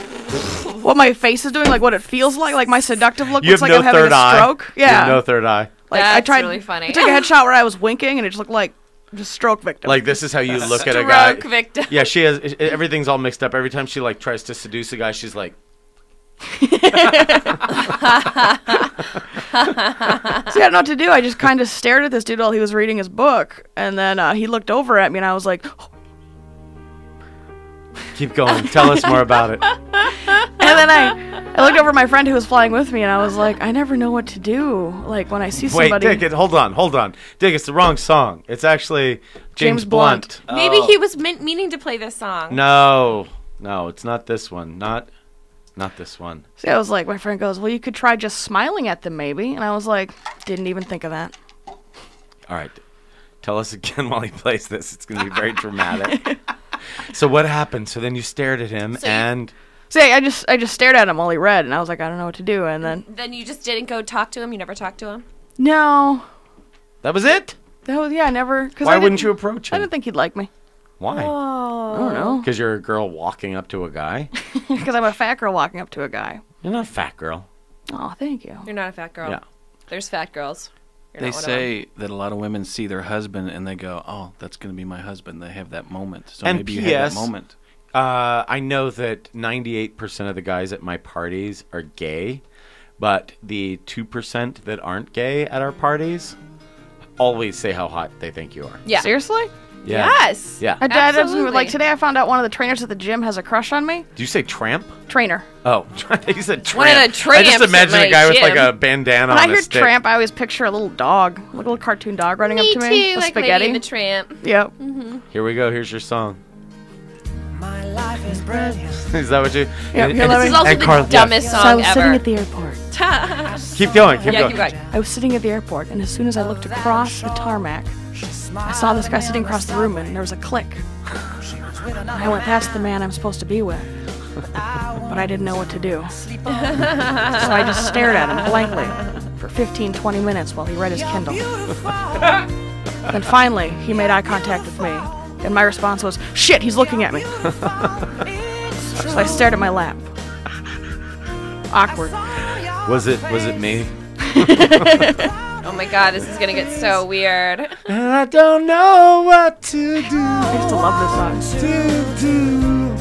what my face is doing, like, what it feels like. Like, my seductive look looks like I'm having a stroke. Yeah. You have no third eye. Like, That's I tried really funny. to take a headshot where I was winking, and it just looked like just stroke victim. Like, this is how you look at a guy. Stroke victim. Yeah, she has, everything's all mixed up. Every time she, like, tries to seduce a guy, she's like... See, I don't know what to do. I just kind of stared at this dude while he was reading his book, and then he looked over at me, and I was like... Keep going. Tell us more about it. And then I looked over at my friend who was flying with me, and I was like, I never know what to do. Like, when I see somebody... Wait, Dick, hold on. Dick, it's the wrong song. It's actually James Blunt. Maybe he was meaning to play this song. No, it's not this one. Not this one. See, I was like, my friend goes, well, you could try just smiling at them, maybe. And I was like, didn't even think of that. All right. Tell us again while he plays this. It's going to be very dramatic. So what happened? So then you stared at him and... See, I just stared at him while he read, and I was like, I don't know what to do. And then you just didn't go talk to him? You never talked to him? No. That was it? I never... Why wouldn't you approach him? I didn't think he'd like me. Why? Oh. I don't know. Because you're a girl walking up to a guy? Because I'm a fat girl walking up to a guy. You're not a fat girl. Oh, thank you. You're not a fat girl. Yeah. There's fat girls. They say that a lot of women see their husband and they go, oh, that's going to be my husband. They have that moment. So and maybe you have that moment. I know that 98% of the guys at my parties are gay, but the 2% that aren't gay at our parties always say how hot they think you are. Yeah. Seriously? Yeah. Yes. Yeah. Absolutely. Like, today I found out one of the trainers at the gym has a crush on me. Did you say tramp? Trainer. Oh, he said tramp. One of the tramps I just imagine at a guy my with like gym. a bandana When on I hear a stick. tramp, I always picture a little dog, like a little cartoon dog running up to me. Me too, with like spaghetti. Lady and the Tramp. Yep. Here we go. Here's your song. My life is brilliant. Is that what you... Yep, This is also the dumbest song So I was ever. sitting at the airport. Keep going. Keep Yeah, going. keep going. I was sitting at the airport, and as soon as I looked across the tarmac, I saw this guy sitting across the room, and there was a click. I went past the man I'm supposed to be with, but I didn't know what to do. So I just stared at him blankly for 15, 20 minutes while he read his Kindle. Then finally, he made eye contact with me, and my response was, shit, he's looking at me. So I stared at my lap. Awkward. Was it me? Oh my god, this is gonna get so weird. And I don't know what to do. I used to love this song.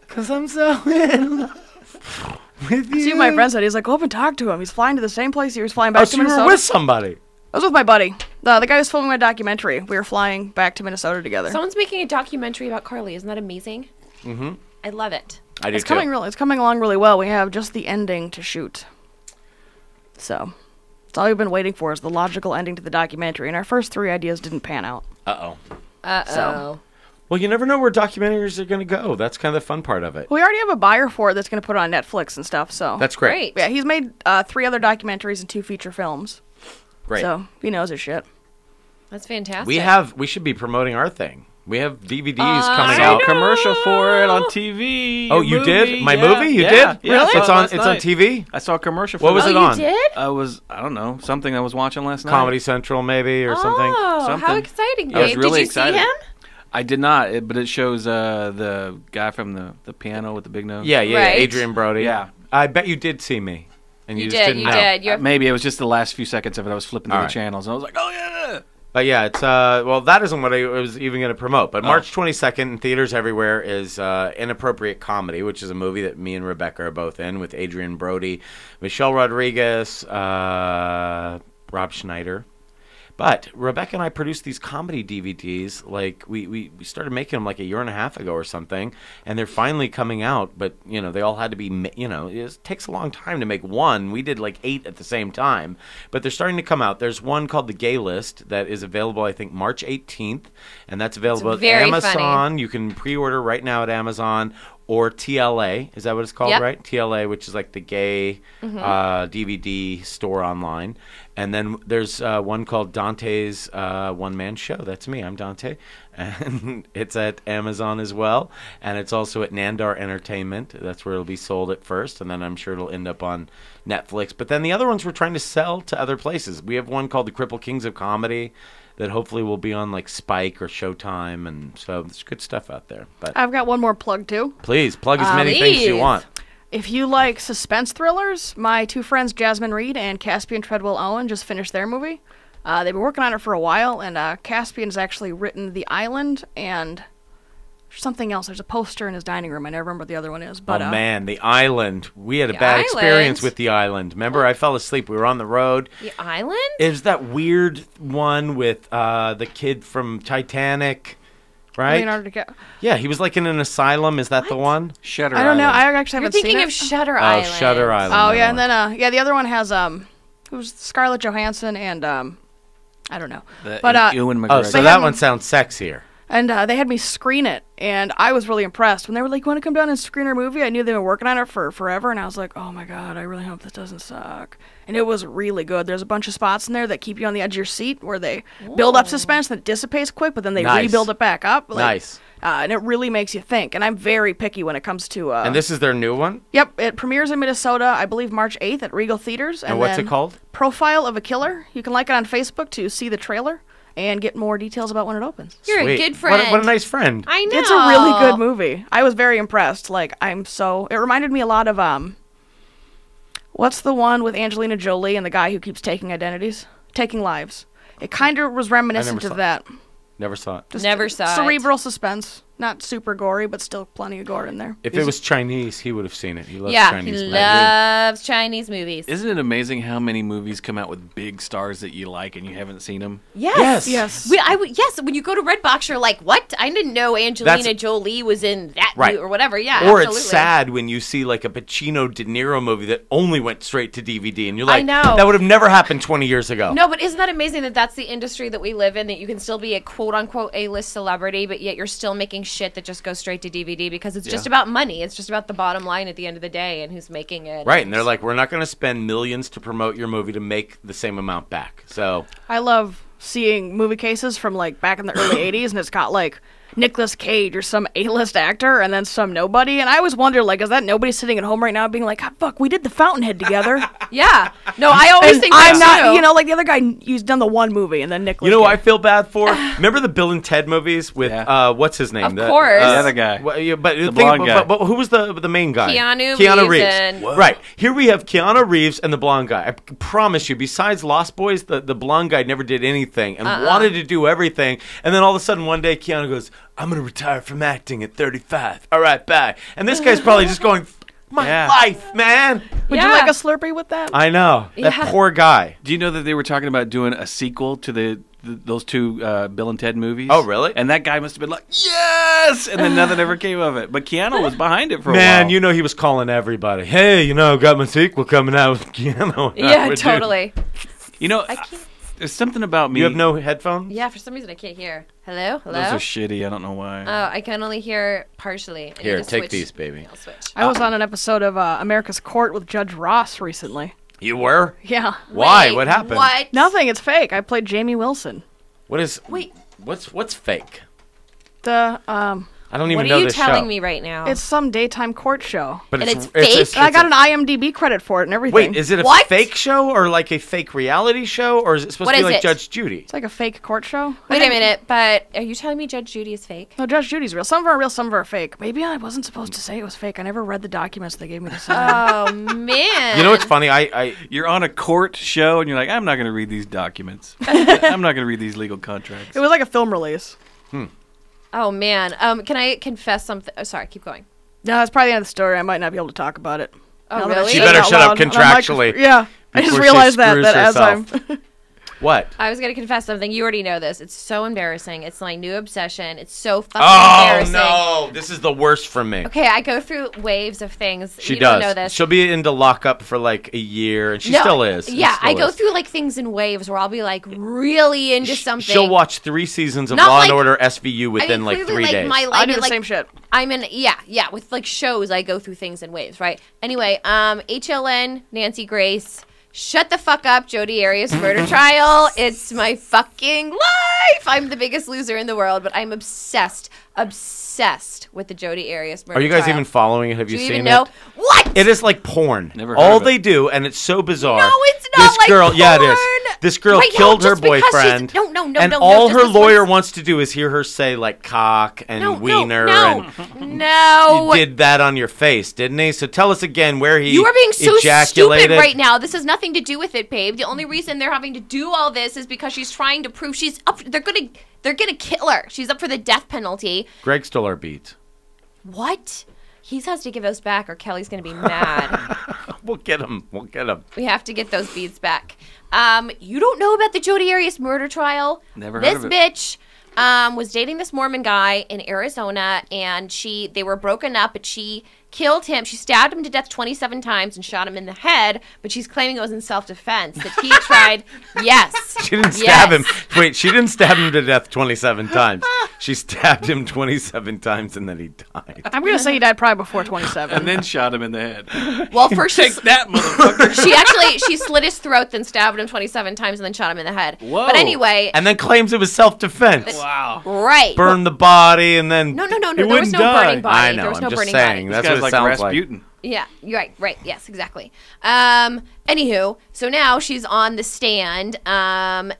Cause I'm so in love with you. See what my friend said. He's like, go up and talk to him. He's flying to the same place he was flying back Oh, to so you Minnesota. were with somebody. I was with my buddy. The guy who was filming my documentary. We were flying back to Minnesota together. Someone's making a documentary about Carly. Isn't that amazing? Mm-hmm. I love it. I do It's too. coming along really well. We have just the ending to shoot. So, it's all we've been waiting for is the logical ending to the documentary, and our first 3 ideas didn't pan out. Uh-oh. Uh-oh. Well, you never know where documentaries are going to go. That's kind of the fun part of it. We already have a buyer for it that's going to put it on Netflix and stuff, so. That's great. Yeah, he's made 3 other documentaries and 2 feature films. Great. So, he knows his shit. That's fantastic. We should be promoting our thing. We have DVDs coming out. Commercial for it on TV. Oh, your you did? movie, My yeah. movie? You Yeah, did? Yeah, I saw It's it on. last It's on night. TV. I saw a commercial for What was it. it on? You did? I don't know, something I was watching last night. Comedy Central, maybe, or something. Oh, how exciting. I was really Did you excited. see him? I did not, but it shows the guy from the piano with the big nose. Yeah, Right. Adrian Brody. Yeah. I bet you did see me, and you, You just did, didn't you know. did. You have- Maybe it was just the last few seconds of it. I was flipping through All the right. channels, and I was like, oh, yeah. But yeah, it's well, that isn't what I was even going to promote. But March 22nd in theaters everywhere is Inappropriate Comedy, which is a movie that me and Rebecca are both in with Adrian Brody, Michelle Rodriguez, Rob Schneider. But Rebecca and I produced these comedy DVDs. Like we started making them like a year and a half ago or something, and they're finally coming out. But you know, they all had to be. You know, it takes a long time to make one. We did like 8 at the same time, but they're starting to come out. There's one called The Gay List that is available, I think, March 18th, and that's available at very Amazon. funny. You can pre-order right now at Amazon, or TLA. Is that what it's called, Yep. right? TLA, which is like the gay DVD store online. And then there's one called Dante's One-Man Show. That's me. I'm Dante. And it's at Amazon as well. And it's also at Nandar Entertainment. That's where it'll be sold at first. And then I'm sure it'll end up on Netflix. But then the other ones we're trying to sell to other places. We have one called The Cripple Kings of Comedy that hopefully will be on like Spike or Showtime. And so there's good stuff out there. But I've got one more plug, too. please, plug as many things you want. If you like suspense thrillers, my two friends Jasmine Reed and Caspian Treadwell Owen just finished their movie. They've been working on it for a while, and Caspian's actually written The Island and something else. There's a poster in his dining room. I never remember what the other one is. But, oh, man, The Island. We had a The bad Island? experience with The Island. Remember, I fell asleep. We were on the road. The Island? It was that weird one with the kid from Titanic, right? Leonardo DiCaprio. Yeah, he was like in an asylum. Is that the one? Shutter I don't know. Island. I actually You're haven't seen thinking it. of Shutter Oh, Island. Shutter Island. Oh, that yeah, one. and then the other one has who's Scarlett Johansson and I don't know. The But Ewan Oh, McGregor. so that one sounds sexier. And they had me screen it, and I was really impressed. When they were like, "You want to come down and screen our movie?" I knew they were working on it for forever, and I was like, "Oh my god, I really hope this doesn't suck." And it was really good. There's a bunch of spots in there that keep you on the edge of your seat, where they build up suspense that dissipates quick, but then they Nice. rebuild it back up. Like, Nice. And it really makes you think. And I'm very picky when it comes to. And this is their new one? Yep, it premieres in Minnesota, I believe March 8th at Regal Theaters. And what's then it called? Profile of a Killer. You can like it on Facebook to see the trailer and get more details about when it opens. You're Sweet. a good friend. What a nice friend. I know. It's a really good movie. I was very impressed. Like, it reminded me a lot of, what's the one with Angelina Jolie and the guy who keeps taking lives? It kind of was reminiscent saw of it. that. Never saw it. Never saw it. Cerebral suspense. Not super gory, but still plenty of gore in there. If it was Chinese, he would have seen it. He loves Yeah, Chinese he movies. loves Chinese movies. Isn't it amazing how many movies come out with big stars that you like and you haven't seen them? Yes. Yes. Yes. When you go to Redbox, you're like, what? I didn't know Angelina That's- Jolie was in that Right. or whatever. Yeah, Or absolutely. it's sad when you see like a Pacino De Niro movie that only went straight to DVD, and you're I like, know. that would have never happened 20 years ago. No, but isn't that amazing that that's the industry that we live in, that you can still be a quote-unquote A-list celebrity, but yet you're still making shit that just goes straight to DVD because it's just about money. It's just about the bottom line at the end of the day and who's making it. Right, and they're like, we're not going to spend millions to promote your movie to make the same amount back. So I love seeing movie cases from like back in the early 80s, and it's got like Nicolas Cage or some A-list actor and then some nobody. And I always wonder, like, is that nobody sitting at home right now being like, "God, fuck, we did The Fountainhead together." Yeah. No, I always And think I'm that not, too. you know, like the other guy, he's done the one movie and then Nicolas you know what I Cage. feel bad for? Remember the Bill and Ted movies with what's his name? Of course. The other guy. But The blonde guy. But who was the main guy? Keanu Reeves and- Right. Here we have Keanu Reeves and the blonde guy. I promise you, besides Lost Boys, the blonde guy never did anything and wanted to do everything. And then all of a sudden one day Keanu goes, "I'm going to retire from acting at 35. All right, bye." And this guy's probably just going, my life, man. Would you like a Slurpee with that? I know. That Yeah. poor guy. Do you know that they were talking about doing a sequel to those two Bill and Ted movies? Oh, really? And that guy must have been like, yes! And then nothing ever came of it. But Keanu was behind it for a while. Man, you know he was calling everybody. Hey, you know, got my sequel coming out with Keanu. Yeah, totally. You know, there's something about me. You have no headphones? Yeah, for some reason I can't hear. Hello? Hello? Those are shitty. I don't know why. Oh, I can only hear partially. I Here, need to take switch. these, baby. I'll switch. I was on an episode of America's Court with Judge Ross recently. You were? Yeah. Why? Wait, What happened? What? Nothing. It's fake. I played Jamie Wilson. What is? Wait. What's fake? The I don't even What know are you this telling show. me right now? It's some daytime court show. But And it's fake? And I got an IMDb credit for it and everything. Wait, is it a What? fake show or like a fake reality show, or is it supposed What to be is like it? Judge Judy? It's like a fake court show. Wait a minute, but are you telling me Judge Judy is fake? No, Judge Judy's real. Some of them are real, some of them are fake. Maybe I wasn't supposed to say it was fake. I never read the documents they gave me to sign. Oh, man. You know what's funny? I You're on a court show and you're like, I'm not going to read these documents. I'm not going to read these legal contracts. It was like a film release. Oh, man. Can I confess something? Oh, sorry, keep going. No, that's probably the end of the story. I might not be able to talk about it. Oh, Now that I really? say She it better out shut up loud on a contractually microphone. Yeah. I just before she realized that screws as herself. I'm... what? I was going to confess something. You already know this. It's so embarrassing. It's my new obsession. It's so fucking Oh embarrassing. no! This is the worst for me. Okay, I go through waves of things. She you does. don't know this. She'll be into lockup for like a year, and she No, still is. She Yeah, still I go is. through like things in waves where I'll be like really into something. She'll watch 3 seasons of Not Law like- and Order SVU I within mean, like clearly, 3 days. My life, I do the like, same shit. I'm in, yeah. With like shows, I go through things in waves, right? Anyway, HLN, Nancy Grace, shut the fuck up, Jodi Arias murder trial. It's my fucking life. I'm the biggest loser in the world, but I'm obsessed with the Jodi Arias murder trial. Are you guys even following it? Have you Do you seen even know? it? What? It is like porn. Never heard All of it. they do, and it's so bizarre. No, it's not this like girl, porn. Yeah, it is. This girl Right, no, killed her just because she's- boyfriend. No, and all her lawyer wants to do is hear her say like cock and wiener and No. you did that on your face, didn't he? So tell us again where he You are being so ejaculated. stupid right now. This has nothing to do with it, babe. The only reason they're having to do all this is because she's trying to prove she's up. They're gonna kill her. She's up for the death penalty. Greg stole our beats. What? He has to give those back, or Kelly's gonna be mad. We'll get him. We have to get those beads back. You don't know about the Jodi Arias murder trial? Never this heard of it. bitch was dating this Mormon guy in Arizona, and they were broken up, but she killed him. She stabbed him to death 27 times and shot him in the head, but she's claiming it was in self-defense, that he tried. Yes. She didn't stab him. Wait, she didn't stab him to death 27 times. She stabbed him 27 times and then he died. I'm going to say he died probably before 27. And then shot him in the head. Well, first take that, motherfucker. She slit his throat, then stabbed him 27 times, and then shot him in the head. Whoa. But anyway. And then claims it was self-defense. Wow. Right. Burned the body and then No. he There was wouldn't no die. burning body. I know. There was I'm no just burning saying. body. That's This what guy's it like sounds Rasputin. Yeah, you're right. Yes, exactly. Anywho, so now she's on the stand, and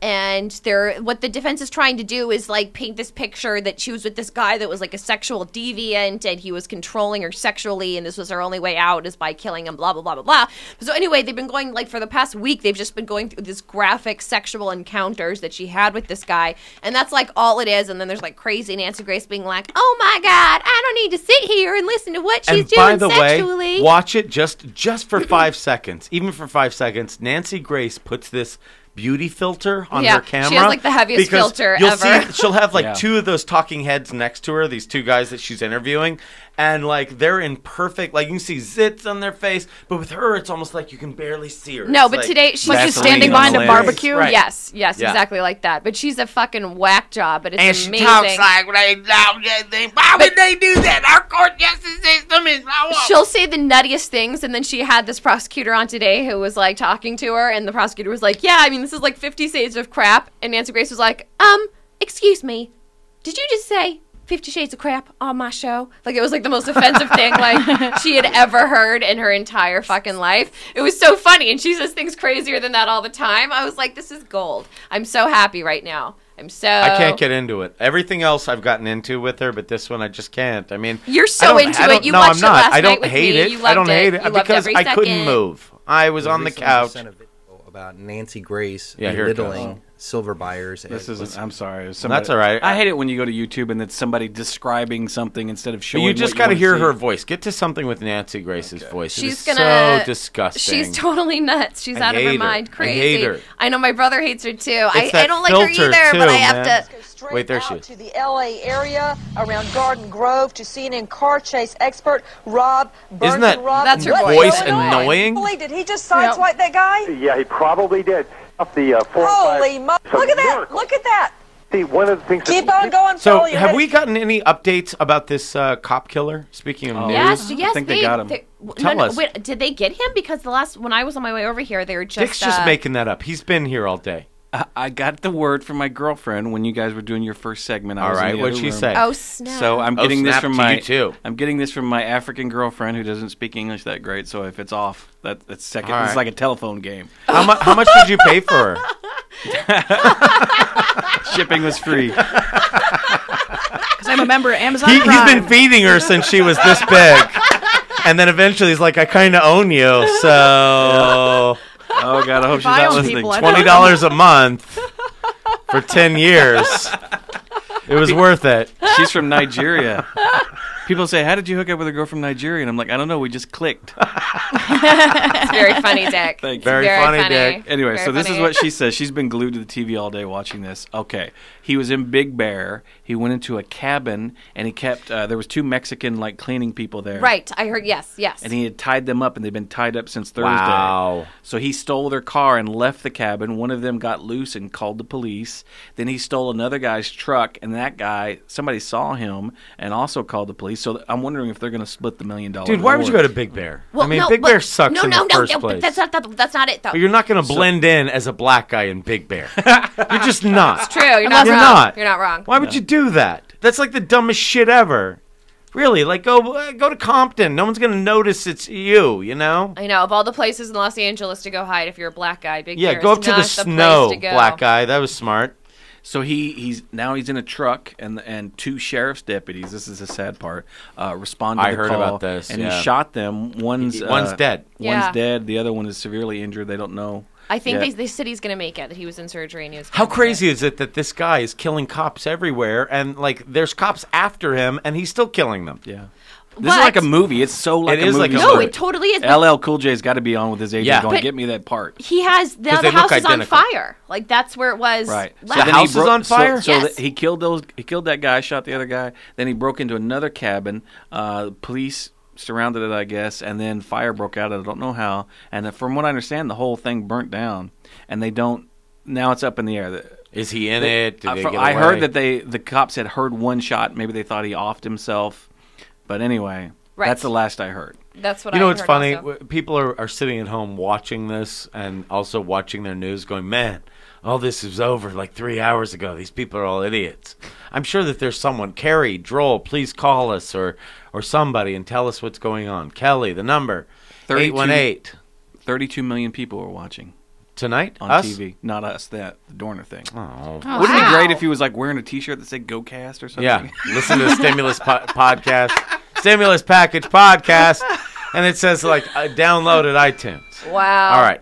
what the defense is trying to do is like paint this picture that she was with this guy that was like a sexual deviant, and he was controlling her sexually, and this was her only way out is by killing him. Blah blah blah blah blah. So anyway, they've been going like for the past week. They've just been going through this graphic sexual encounters that she had with this guy, and that's like all it is. And then there's like crazy Nancy Grace being like, "Oh my God, I don't need to sit here and listen to what she's And doing by the sexually." way, watch it just for 5 seconds. Even for 5 seconds, Nancy Grace puts this beauty filter on her camera. She has like the heaviest because filter you'll ever. See, she'll have like Yeah. 2 of those talking heads next to her, these 2 guys that she's interviewing, and like they're in perfect, like you can see zits on their face, but with her it's almost like you can barely see her. No, It's but like today she's Like she's standing behind a barbecue. Right. Yes, Yeah. exactly like that. But she's a fucking whack job, but it's And she amazing. talks like, why would they do that? Our court justice system is She'll say the nuttiest things, and then she had this prosecutor on today who was like talking to her, and the prosecutor was like, "Yeah, I mean, this is like 50 Shades of Crap," and Nancy Grace was like, "Excuse me, did you just say 50 Shades of Crap on my show?" Like, it was like the most offensive thing like she had ever heard in her entire fucking life. It was so funny, and she says things crazier than that all the time. I was like, this is gold. I'm so happy right now. I can't get into it. Everything else I've gotten into with her, but this one I just can't. I mean, You're so into it. You no, watched I'm it not. last I don't night with hate me. it. You I don't loved hate it. it You loved because every I couldn't second. move. I was on the recently couch. sent a video about Nancy Grace Yeah, here it belittling silver buyers. This is. I'm sorry. That's all right. I hate it when you go to YouTube and it's somebody describing something instead of But showing. you just got to hear her voice. Get to something with Nancy Grace's voice. She's it is gonna. so disgusting. She's totally nuts. She's I out of her hate her. mind. I Crazy. hate her. I know my brother hates her too. It's I that don't like her filter, either, too, but I have man. to. Wait, there she is. To the LA area around Garden Grove to CNN car chase expert Rob Burns. Isn't that Rob, That's her voice going on? annoying? Did he just sideswipe that guy? Yeah, he probably did. Up the Holy mo! Look at that! Look at that! See, one of the things. Keep on going, So, Phil. You're have headed- we gotten any updates about this cop killer? Speaking of news, Yes, I think they got him. Tell us. Wait, did they get him? Because the last when I was on my way over here, they were just. Dick's just making that up. He's been here all day. I got the word from my girlfriend when you guys were doing your first segment. All right, what'd she say? Oh snap! So I'm getting this snap from to my you too. I'm getting this from my African girlfriend who doesn't speak English that great. So if it's off, that's second. All It's right. like a telephone game. How much did you pay for her? Shipping was free. Because I'm a member of Amazon He's Prime. been feeding her since she was this big, and then eventually he's like, "I kind of own you, so." Oh God, I hope she's I not own listening. people, I don't $20 a month for 10 years. It was worth it. She's from Nigeria. People say, "How did you hook up with a girl from Nigeria?" And I'm like, "I don't know. We just clicked." It's very funny, Dick. Thank you. Very funny, Dick. Anyway, Very so this is funny. what she says. She's been glued to the TV all day watching this. Okay. He was in Big Bear. He went into a cabin, and he kept, there was 2 Mexican, like, cleaning people there. Right, I heard. Yes. And he had tied them up, and they've been tied up since Thursday. Wow. So he stole their car and left the cabin. One of them got loose and called the police. Then he stole another guy's truck, and that guy, somebody saw him and also called the police. apparently. So I'm wondering if they're going to split the $1 million. Dude, why would you go to Big Bear? Well, I mean, no, Big but- Bear sucks in the first place. But that's not it, though. But you're not going to blend in as a black guy in Big Bear. You're just not. It's true. You're not You're wrong. not. You're not wrong. Why would you do that? That's like the dumbest shit ever. Really, like go to Compton. No one's gonna notice it's you. You know. I know. Of all the places in Los Angeles to go hide if you're a black guy, Big Bear Go is up to not the place snow, to go. black guy. That was smart. So he's in a truck, and 2 sheriff's deputies. This is the sad part. Responded to I the heard call, about this, and yeah. he shot them. One's dead. Yeah. One's dead. The other one is severely injured. They don't know. I think yet. they said he's going to make it, that he was in surgery and he was How gonna make crazy is it that this guy is killing cops everywhere, and like there's cops after him, and he's still killing them? Yeah. This is like a movie. It's so like It a is movie. like a No, movie. it totally is. but LL Cool J's got to be on with his agent going, But- get me that part. He has, the 'Cause they house look is on identical. fire. Like, that's where it was Right. left. The house is on fire? So Yes. he killed that guy, shot the other guy. Then he broke into another cabin. Police surrounded it, I guess, and then fire broke out. I don't know how. And from what I understand, the whole thing burnt down. And they don't. Now it's up in the air. Is he in it? Did they get I away? heard that the cops had heard one shot. Maybe they thought he offed himself. But anyway, Right. that's the last I heard. That's what You know I what's heard funny? also. People are sitting at home watching this and also watching their news going, man, all this is over like 3 hours ago. These people are all idiots. I'm sure that there's someone, Carrie, Droll, please call us or somebody and tell us what's going on. Kelly, the number, 818. 32 million people were watching. Tonight? On Us? TV. Not us, the Dorner thing. Oh. Wouldn't it be great if he was like wearing a T-shirt that said Gocast or something? Yeah, listen to the Stimulus podcast, Stimulus Package podcast, and it says like download at iTunes. Wow. All right.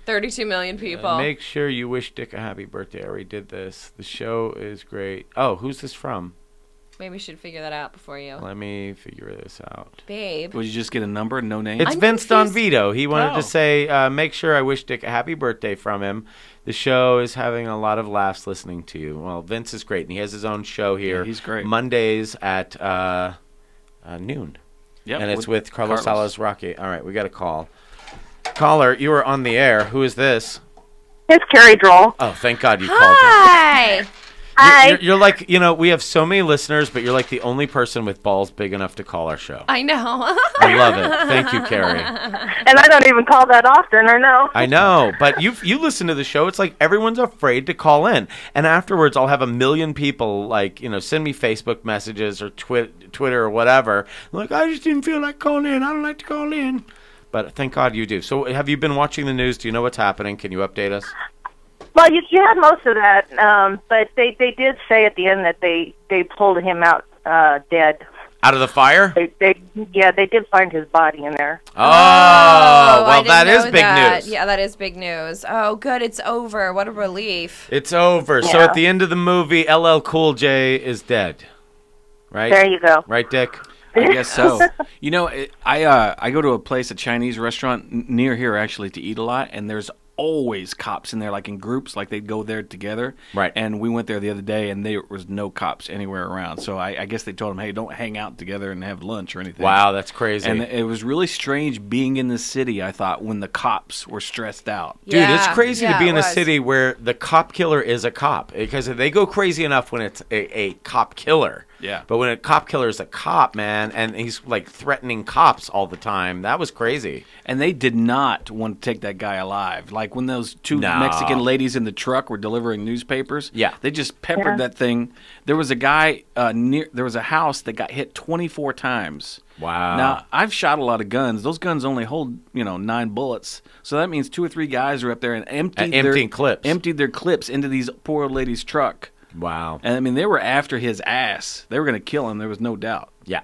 32 million people. Make sure you wish Dick a happy birthday. I already did this. The show is great. Oh, who's this from? Maybe we should figure that out before you. Let me figure this out. Babe. Would you just get a number, no name? It's Vince Don Vito. He wanted Oh. to say, make sure I wish Dick a happy birthday from him. The show is having a lot of laughs listening to you. Well, Vince is great, and he has his own show here. Yeah, he's great. Mondays at noon. Yep, and it's with with Carlos Carlos. Salas Rocky. All right, we got a call. Caller, you are on the air. Who is this? It's Carrie Droll. Oh, thank God you called. Hi. You're like, we have so many listeners, but you're like the only person with balls big enough to call our show. I know. I love it. Thank you, Carrie. And I don't even call that often, or no. I know, but you listen to the show. It's like everyone's afraid to call in, and afterwards I'll have 1 million people send me Facebook messages or Twitter or whatever. Like, I just didn't feel like calling in. I don't like to call in, but thank God you do. So, have you been watching the news? Do you know what's happening? Can you update us? Well, you had most of that, but they did say at the end that they pulled him out dead. Out of the fire? They did find his body in there. Oh, well, that is know big that. news. Yeah, that is big news. Oh, good. It's over. What a relief. It's over. So Yeah. at the end of the movie, LL Cool J is dead, right? There you go. Right, Dick? I guess so. I go to a place, a Chinese restaurant near here actually, to eat a lot, and there's always cops in there, like in groups, like they'd go there together. Right. And we went there the other day, and there was no cops anywhere around. So I guess they told them, hey, don't hang out together and have lunch or anything. Wow, that's crazy. And it was really strange being in the city, I thought, when the cops were stressed out. Dude, it's crazy to be in a city where the cop killer is a cop, because they go crazy enough when it's a cop killer. Yeah. But when a cop killer is a cop, man, and he's like threatening cops all the time, that was crazy. And they did not want to take that guy alive. Like when those two No. Mexican ladies in the truck were delivering newspapers. Yeah. They just peppered that thing. There was a guy there was a house that got hit 24 times. Wow. Now, I've shot a lot of guns. Those guns only hold, 9 bullets. So that means 2 or 3 guys are up there and emptied their clips into these poor old lady's truck. Wow. And I mean, they were after his ass. They were going to kill him. There was no doubt. Yeah.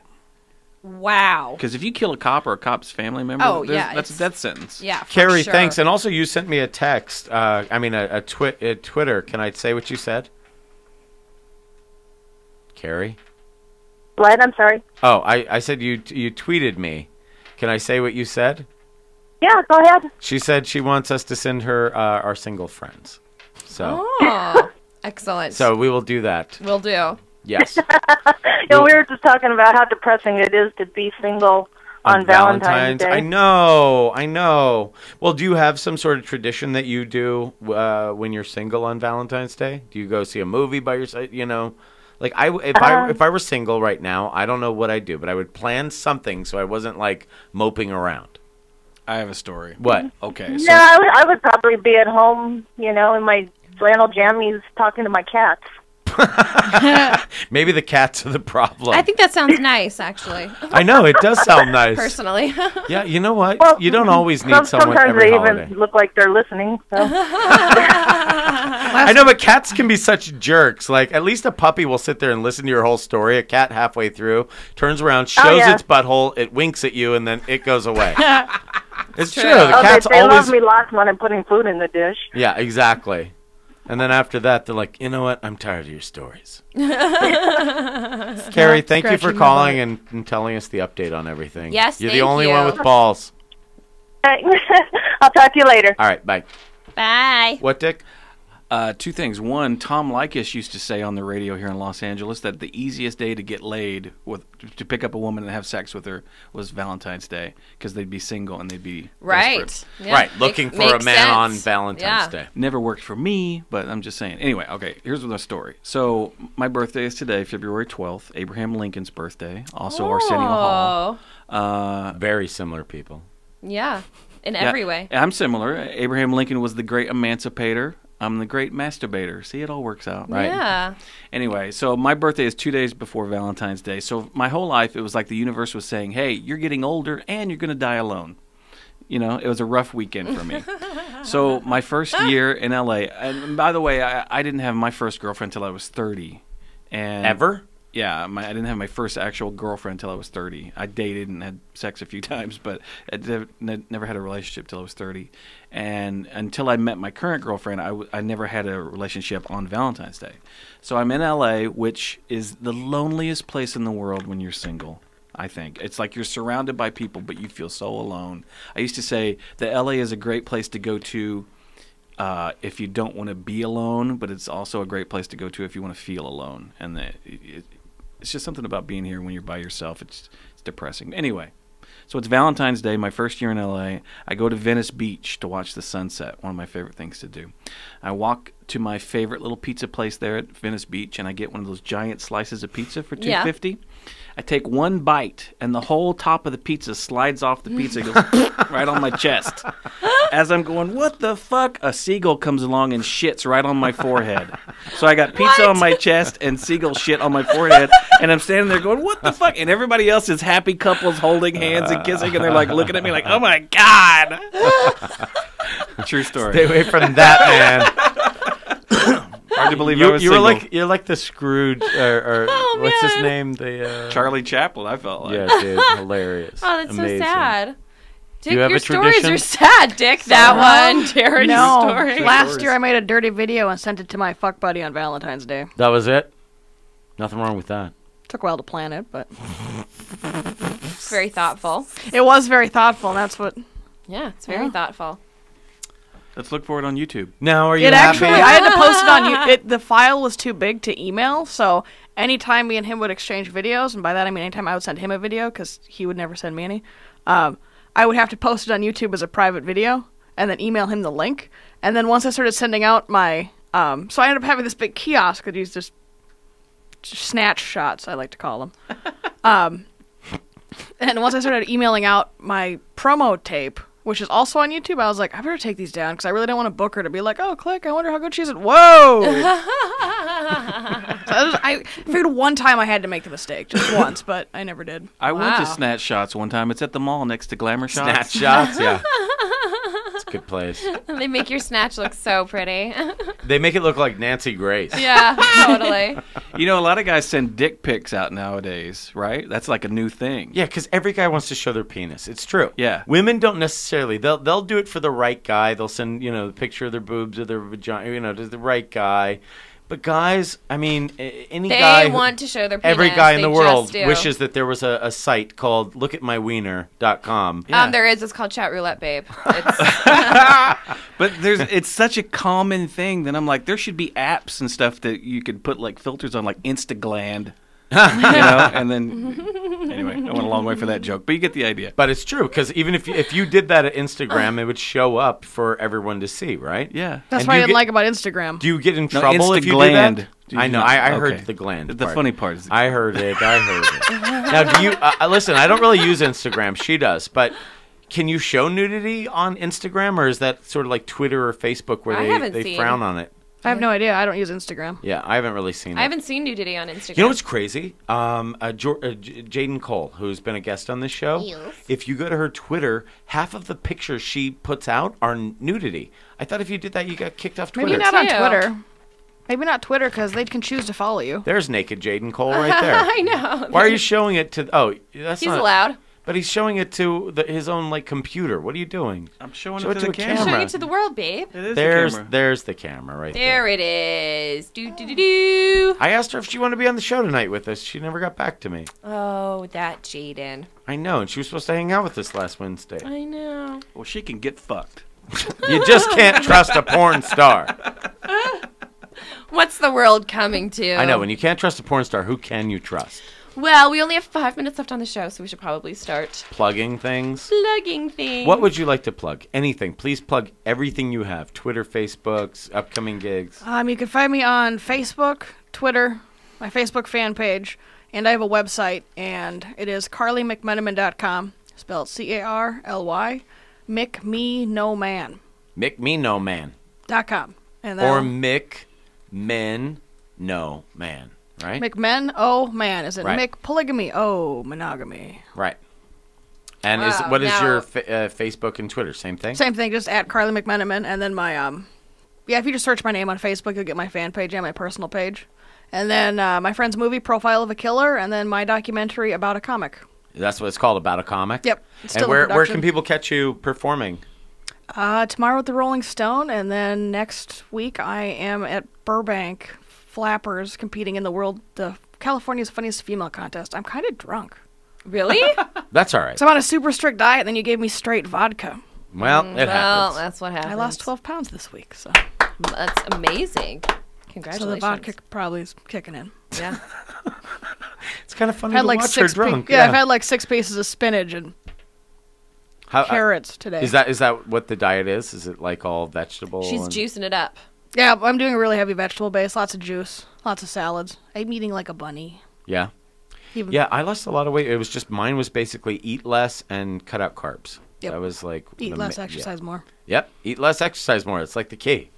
Wow. Because if you kill a cop or a cop's family member, that's a death sentence. Yeah, for Carrie, sure. thanks. And also, you sent me a text. A Twitter. Can I say what you said? Carrie? What? I'm sorry. Oh, I said you tweeted me. Can I say what you said? Yeah, go ahead. She said she wants us to send her our single friends. So. Oh, excellent. So we will do that. Will do. Yes. We were just talking about how depressing it is to be single on Valentine's Day. I know. Well, do you have some sort of tradition that you do when you're single on Valentine's Day? Do you go see a movie by yourself? Like if I were single right now, I don't know what I'd do, but I would plan something so I wasn't like moping around. I have a story. What? Okay. No, I would probably be at home, in my flannel jammies talking to my cats. Maybe the cats are the problem. I think that sounds nice, actually. I know, it does sound nice. Personally. Yeah, you know what? Well, you don't always need someone sometimes every they holiday. even look like they're listening. So. I know, but cats can be such jerks. Like, at least a puppy will sit there and listen to your whole story. A cat halfway through turns around, shows its butthole, it winks at you, and then it goes away. It's true. The cats they always love me lots when I'm putting food in the dish. Yeah, exactly. And then after that, they're like, you know what? I'm tired of your stories. Carrie, thank you for calling and telling us the update on everything. Yes, You're the only one with balls. I'll talk to you later. All right, bye. Bye. What, Dick? Two things. One, Tom Likas used to say on the radio here in Los Angeles that the easiest day to get laid to pick up a woman and have sex with her was Valentine's Day because they'd be single and they'd be right. Yeah. Right, looking for a man on Valentine's Day. Never worked for me, but I'm just saying. Anyway, okay, here's the story. So my birthday is today, February 12th, Abraham Lincoln's birthday, also Arsenio Hall. Very similar people. Yeah, in every way. I'm similar. Abraham Lincoln was the great emancipator. I'm the great masturbator. See, it all works out, right? Yeah. Anyway, so my birthday is 2 days before Valentine's Day. So my whole life, it was like the universe was saying, hey, you're getting older and you're going to die alone. It was a rough weekend for me. So my first year in L.A., and by the way, I didn't have my first girlfriend until I was 30. And Ever? Yeah, I didn't have my first actual girlfriend until I was 30. I dated and had sex a few times, but I never had a relationship till I was 30. And until I met my current girlfriend, I never had a relationship on Valentine's Day. So I'm in L.A., which is the loneliest place in the world when you're single, I think. It's like you're surrounded by people, but you feel so alone. I used to say that L.A. is a great place to go to if you don't want to be alone, but it's also a great place to go to if you want to feel alone. And it's just something about being here when you're by yourself. It's depressing. Anyway, so it's Valentine's Day, my first year in L.A. I go to Venice Beach to watch the sunset, one of my favorite things to do. I walk to my favorite little pizza place there at Venice Beach, and I get one of those giant slices of pizza for $2.50. Yeah. I take one bite, and the whole top of the pizza slides off the pizza and goes right on my chest. As I'm going, what the fuck? A seagull comes along and shits right on my forehead. So I got pizza on my chest and seagull shit on my forehead, and I'm standing there going, what the fuck? And everybody else is happy couples holding hands and kissing, and they're like looking at me like, oh my God. True story. Stay away from that, man. Hard to believe I was single. You're like the Scrooge, or what's his name? Charlie Chaplin, I felt like. Yeah, dude, hilarious. Oh, that's amazing. So sad. Dick, you have your a stories tradition? are sad, Dick. That one, Jared's story. Last year I made a dirty video and sent it to my fuck buddy on Valentine's Day. That was it? Nothing wrong with that. Took a while to plan it, but very thoughtful. It was very thoughtful, and that's what... Yeah, it's very thoughtful. Let's look for it on YouTube. Now, are you happy? Actually, I had to post it on YouTube. The file was too big to email, so anytime me and him would exchange videos, and by that I mean anytime I would send him a video, because he would never send me any, I would have to post it on YouTube as a private video, and then email him the link. And then once I started sending out my... so I ended up having this big kiosk that used just snatch shots, I like to call them. And once I started emailing out my promo tape, which is also on YouTube, I was like, I better take these down because I really don't want to book her to be like, oh, click, I wonder how good she is at... Whoa! So I figured one time I had to make the mistake, just once, but I never did. I went to Snatch Shots one time. It's at the mall next to Glamour Shots. Snatch Shots, yeah. It's a good place. They make your snatch look so pretty. They make it look like Nancy Grace. Yeah, totally. You know, a lot of guys send dick pics out nowadays, right? That's like a new thing. Yeah, because every guy wants to show their penis. It's true. Yeah. Women don't necessarily. They'll do it for the right guy. They'll send, the picture of their boobs or their vagina, to the right guy. But guys, I mean, any guy... They want to show their penis. Every guy in the world wishes that there was a site called lookatmywiener.com. Yeah. There is. It's called Chat Roulette, babe. But it's such a common thing that I'm like, there should be apps and stuff that you could put like filters on, like Instagland. And then anyway, I went a long way for that joke, but you get the idea. But it's true, because even if you did that at Instagram, it would show up for everyone to see, right? Yeah. That's what I didn't like about Instagram. Do you get in trouble if you do that? I know. I heard the gland. The funny part is I heard it. Now, do you listen? I don't really use Instagram. She does, but can you show nudity on Instagram, or is that sort of like Twitter or Facebook where they frown on it? I have no idea. I don't use Instagram. Yeah, I haven't really seen it. I haven't seen nudity on Instagram. You know what's crazy? Jaden Cole, who's been a guest on this show, if you go to her Twitter, half of the pictures she puts out are nudity. I thought if you did that, you got kicked off Twitter. Maybe not on Twitter. Maybe not Twitter, because they can choose to follow you. There's naked Jaden Cole right there. I know. Why are you showing it to... Oh, that's He's not... allowed. But he's showing it to his own computer. What are you doing? I'm showing it to the camera. I'm showing it to the world, babe. It is There's the camera right there. There it is. Do. I asked her if she wanted to be on the show tonight with us. She never got back to me. Oh, that Jaden. I know, and she was supposed to hang out with us last Wednesday. I know. Well, she can get fucked. You just can't trust a porn star. What's the world coming to? I know, when you can't trust a porn star, who can you trust? Well, we only have 5 minutes left on the show, so we should probably start plugging things. What would you like to plug? Anything. Please plug everything you have. Twitter, Facebook, upcoming gigs. You can find me on Facebook, Twitter, my Facebook fan page, and I have a website, and it is carlymcmenamin.com, spelled C-A-R-L-Y, Mick Me No Man. Mick Me No Man. .com. And or Mick Men No Man. Right? McMen, oh man, is it right. Mick polygamy? Oh, monogamy. Right. And what is your Facebook and Twitter? Same thing? Same thing, just at Carly McMenamin. And then my, if you just search my name on Facebook, you'll get my fan page and my personal page. And then my friend's movie, Profile of a Killer, and then my documentary about a comic. That's what it's called, About a Comic? Yep. And where can people catch you performing? Tomorrow at the Rolling Stone, and then next week I am at Burbank Flappers competing in the California's Funniest Female contest. I'm kind of drunk. Really? That's all right. So I'm on a super strict diet, and then you gave me straight vodka. Well, it happens. That's what happens. I lost 12 pounds this week, so. That's amazing. Congratulations. So the vodka probably is kicking in. Yeah. It's kind of funny to watch her drunk. I've had like 6 pieces of spinach and carrots today. Is that what the diet is? Is it like all vegetable? She's juicing it up. Yeah, I'm doing a really heavy vegetable base. Lots of juice, lots of salads. I'm eating like a bunny. Yeah. Yeah, I lost a lot of weight. It was just, mine was basically eat less and cut out carbs. Yep. That was like... Eat less, exercise more. Yep. Eat less, exercise more. It's like the key.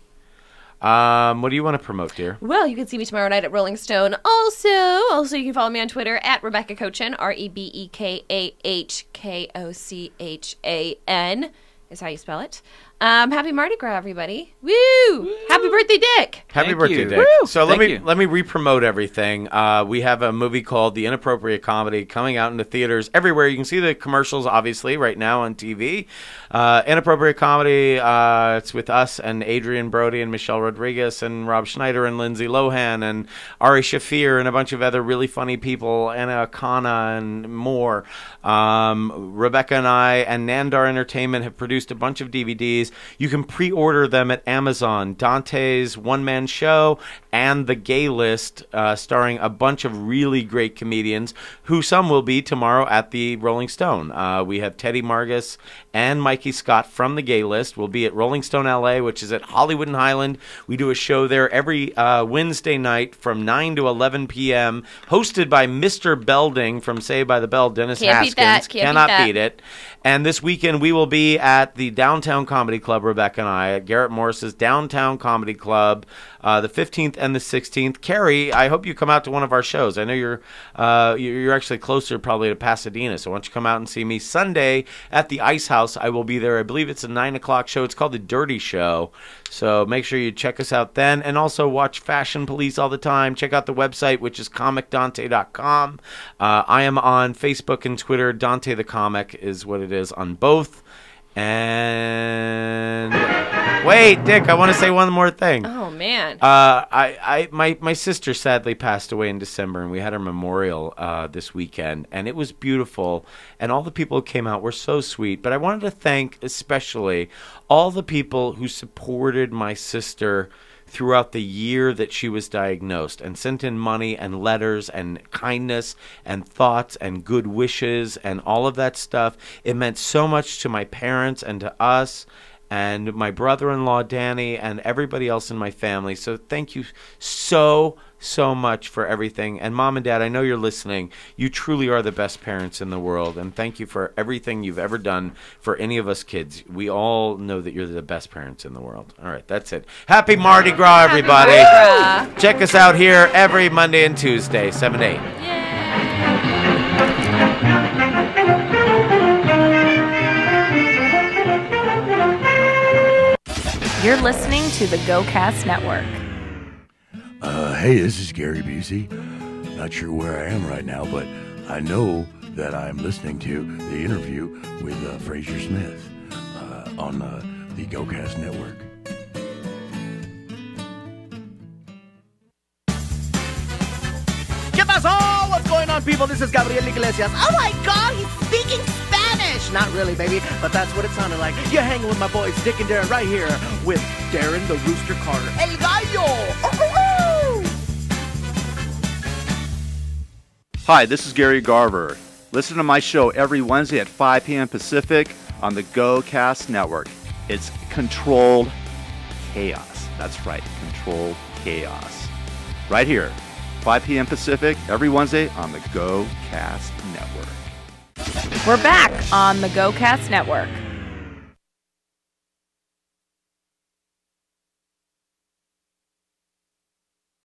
What do you want to promote, dear? Well, you can see me tomorrow night at Rolling Stone. Also, you can follow me on Twitter at Rebecca Cochin, REBEKAHKOCHAN is how you spell it. Happy Mardi Gras, everybody! Woo! Happy birthday, Dick! Happy birthday, Dick! Woo! So let me re-promote everything. We have a movie called The Inappropriate Comedy coming out into theaters everywhere. You can see the commercials, obviously, right now on TV. Inappropriate Comedy. It's with us and Adrian Brody and Michelle Rodriguez and Rob Schneider and Lindsay Lohan and Ari Shafir and a bunch of other really funny people, Anna Akana and more. Rebecca and I and Nandar Entertainment have produced a bunch of DVDs. You can pre-order them at Amazon. Dante's one-man show and The Gay List, starring a bunch of really great comedians, who some will be tomorrow at the Rolling Stone. We have Teddy Margus and Mikey Scott from The Gay List. We'll be at Rolling Stone LA, which is at Hollywood and Highland. We do a show there every Wednesday night from 9 to 11 p.m., hosted by Mr. Belding from Saved by the Bell, Dennis Haskins. Cannot beat it. And this weekend we will be at the Downtown Comedy Club, Rebecca and I, at Garrett Morris's Downtown Comedy Club, the 15th and the 16th. Carrie, I hope you come out to one of our shows. I know you're actually closer probably to Pasadena, so why don't you come out and see me Sunday at the Ice House. I will be there. I believe it's a 9 o'clock show. It's called The Dirty Show. So make sure you check us out then. And also watch Fashion Police all the time. Check out the website, which is comicdante.com. I am on Facebook and Twitter. Dante the Comic is what it is on both. And wait, Dick, I want to say one more thing. Oh man. My sister sadly passed away in December, and we had her memorial this weekend, and it was beautiful, and all the people who came out were so sweet. But I wanted to thank especially all the people who supported my sister throughout the year that she was diagnosed and sent in money and letters and kindness and thoughts and good wishes and all of that stuff. It meant so much to my parents and to us and my brother-in-law Danny and everybody else in my family. So thank you so so much for everything. And Mom and Dad, I know you're listening. You truly are the best parents in the world. And thank you for everything you've ever done for any of us kids. We all know that you're the best parents in the world. All right, that's it. Happy Mardi Gras, everybody. Mardi Gras. Check us out here every Monday and Tuesday, 7 to 8. You're listening to the Gocast Network. Hey, this is Gary Busey. Not sure where I am right now, but I know that I'm listening to the interview with Fraser Smith on the Gocast Network. ¿Qué pasó? What's going on, people? This is Gabriel Iglesias. Oh my God, he's speaking Spanish! Not really, baby, but that's what it sounded like. You're hanging with my boys, Dick and Darren, right here with Darren the Rooster Carter. El Gallo! Hi, this is Gary Garver. Listen to my show every Wednesday at 5 p.m. Pacific on the Gocast Network. It's controlled chaos. That's right, controlled chaos. Right here, 5 p.m. Pacific, every Wednesday on the Gocast Network. We're back on the Gocast Network.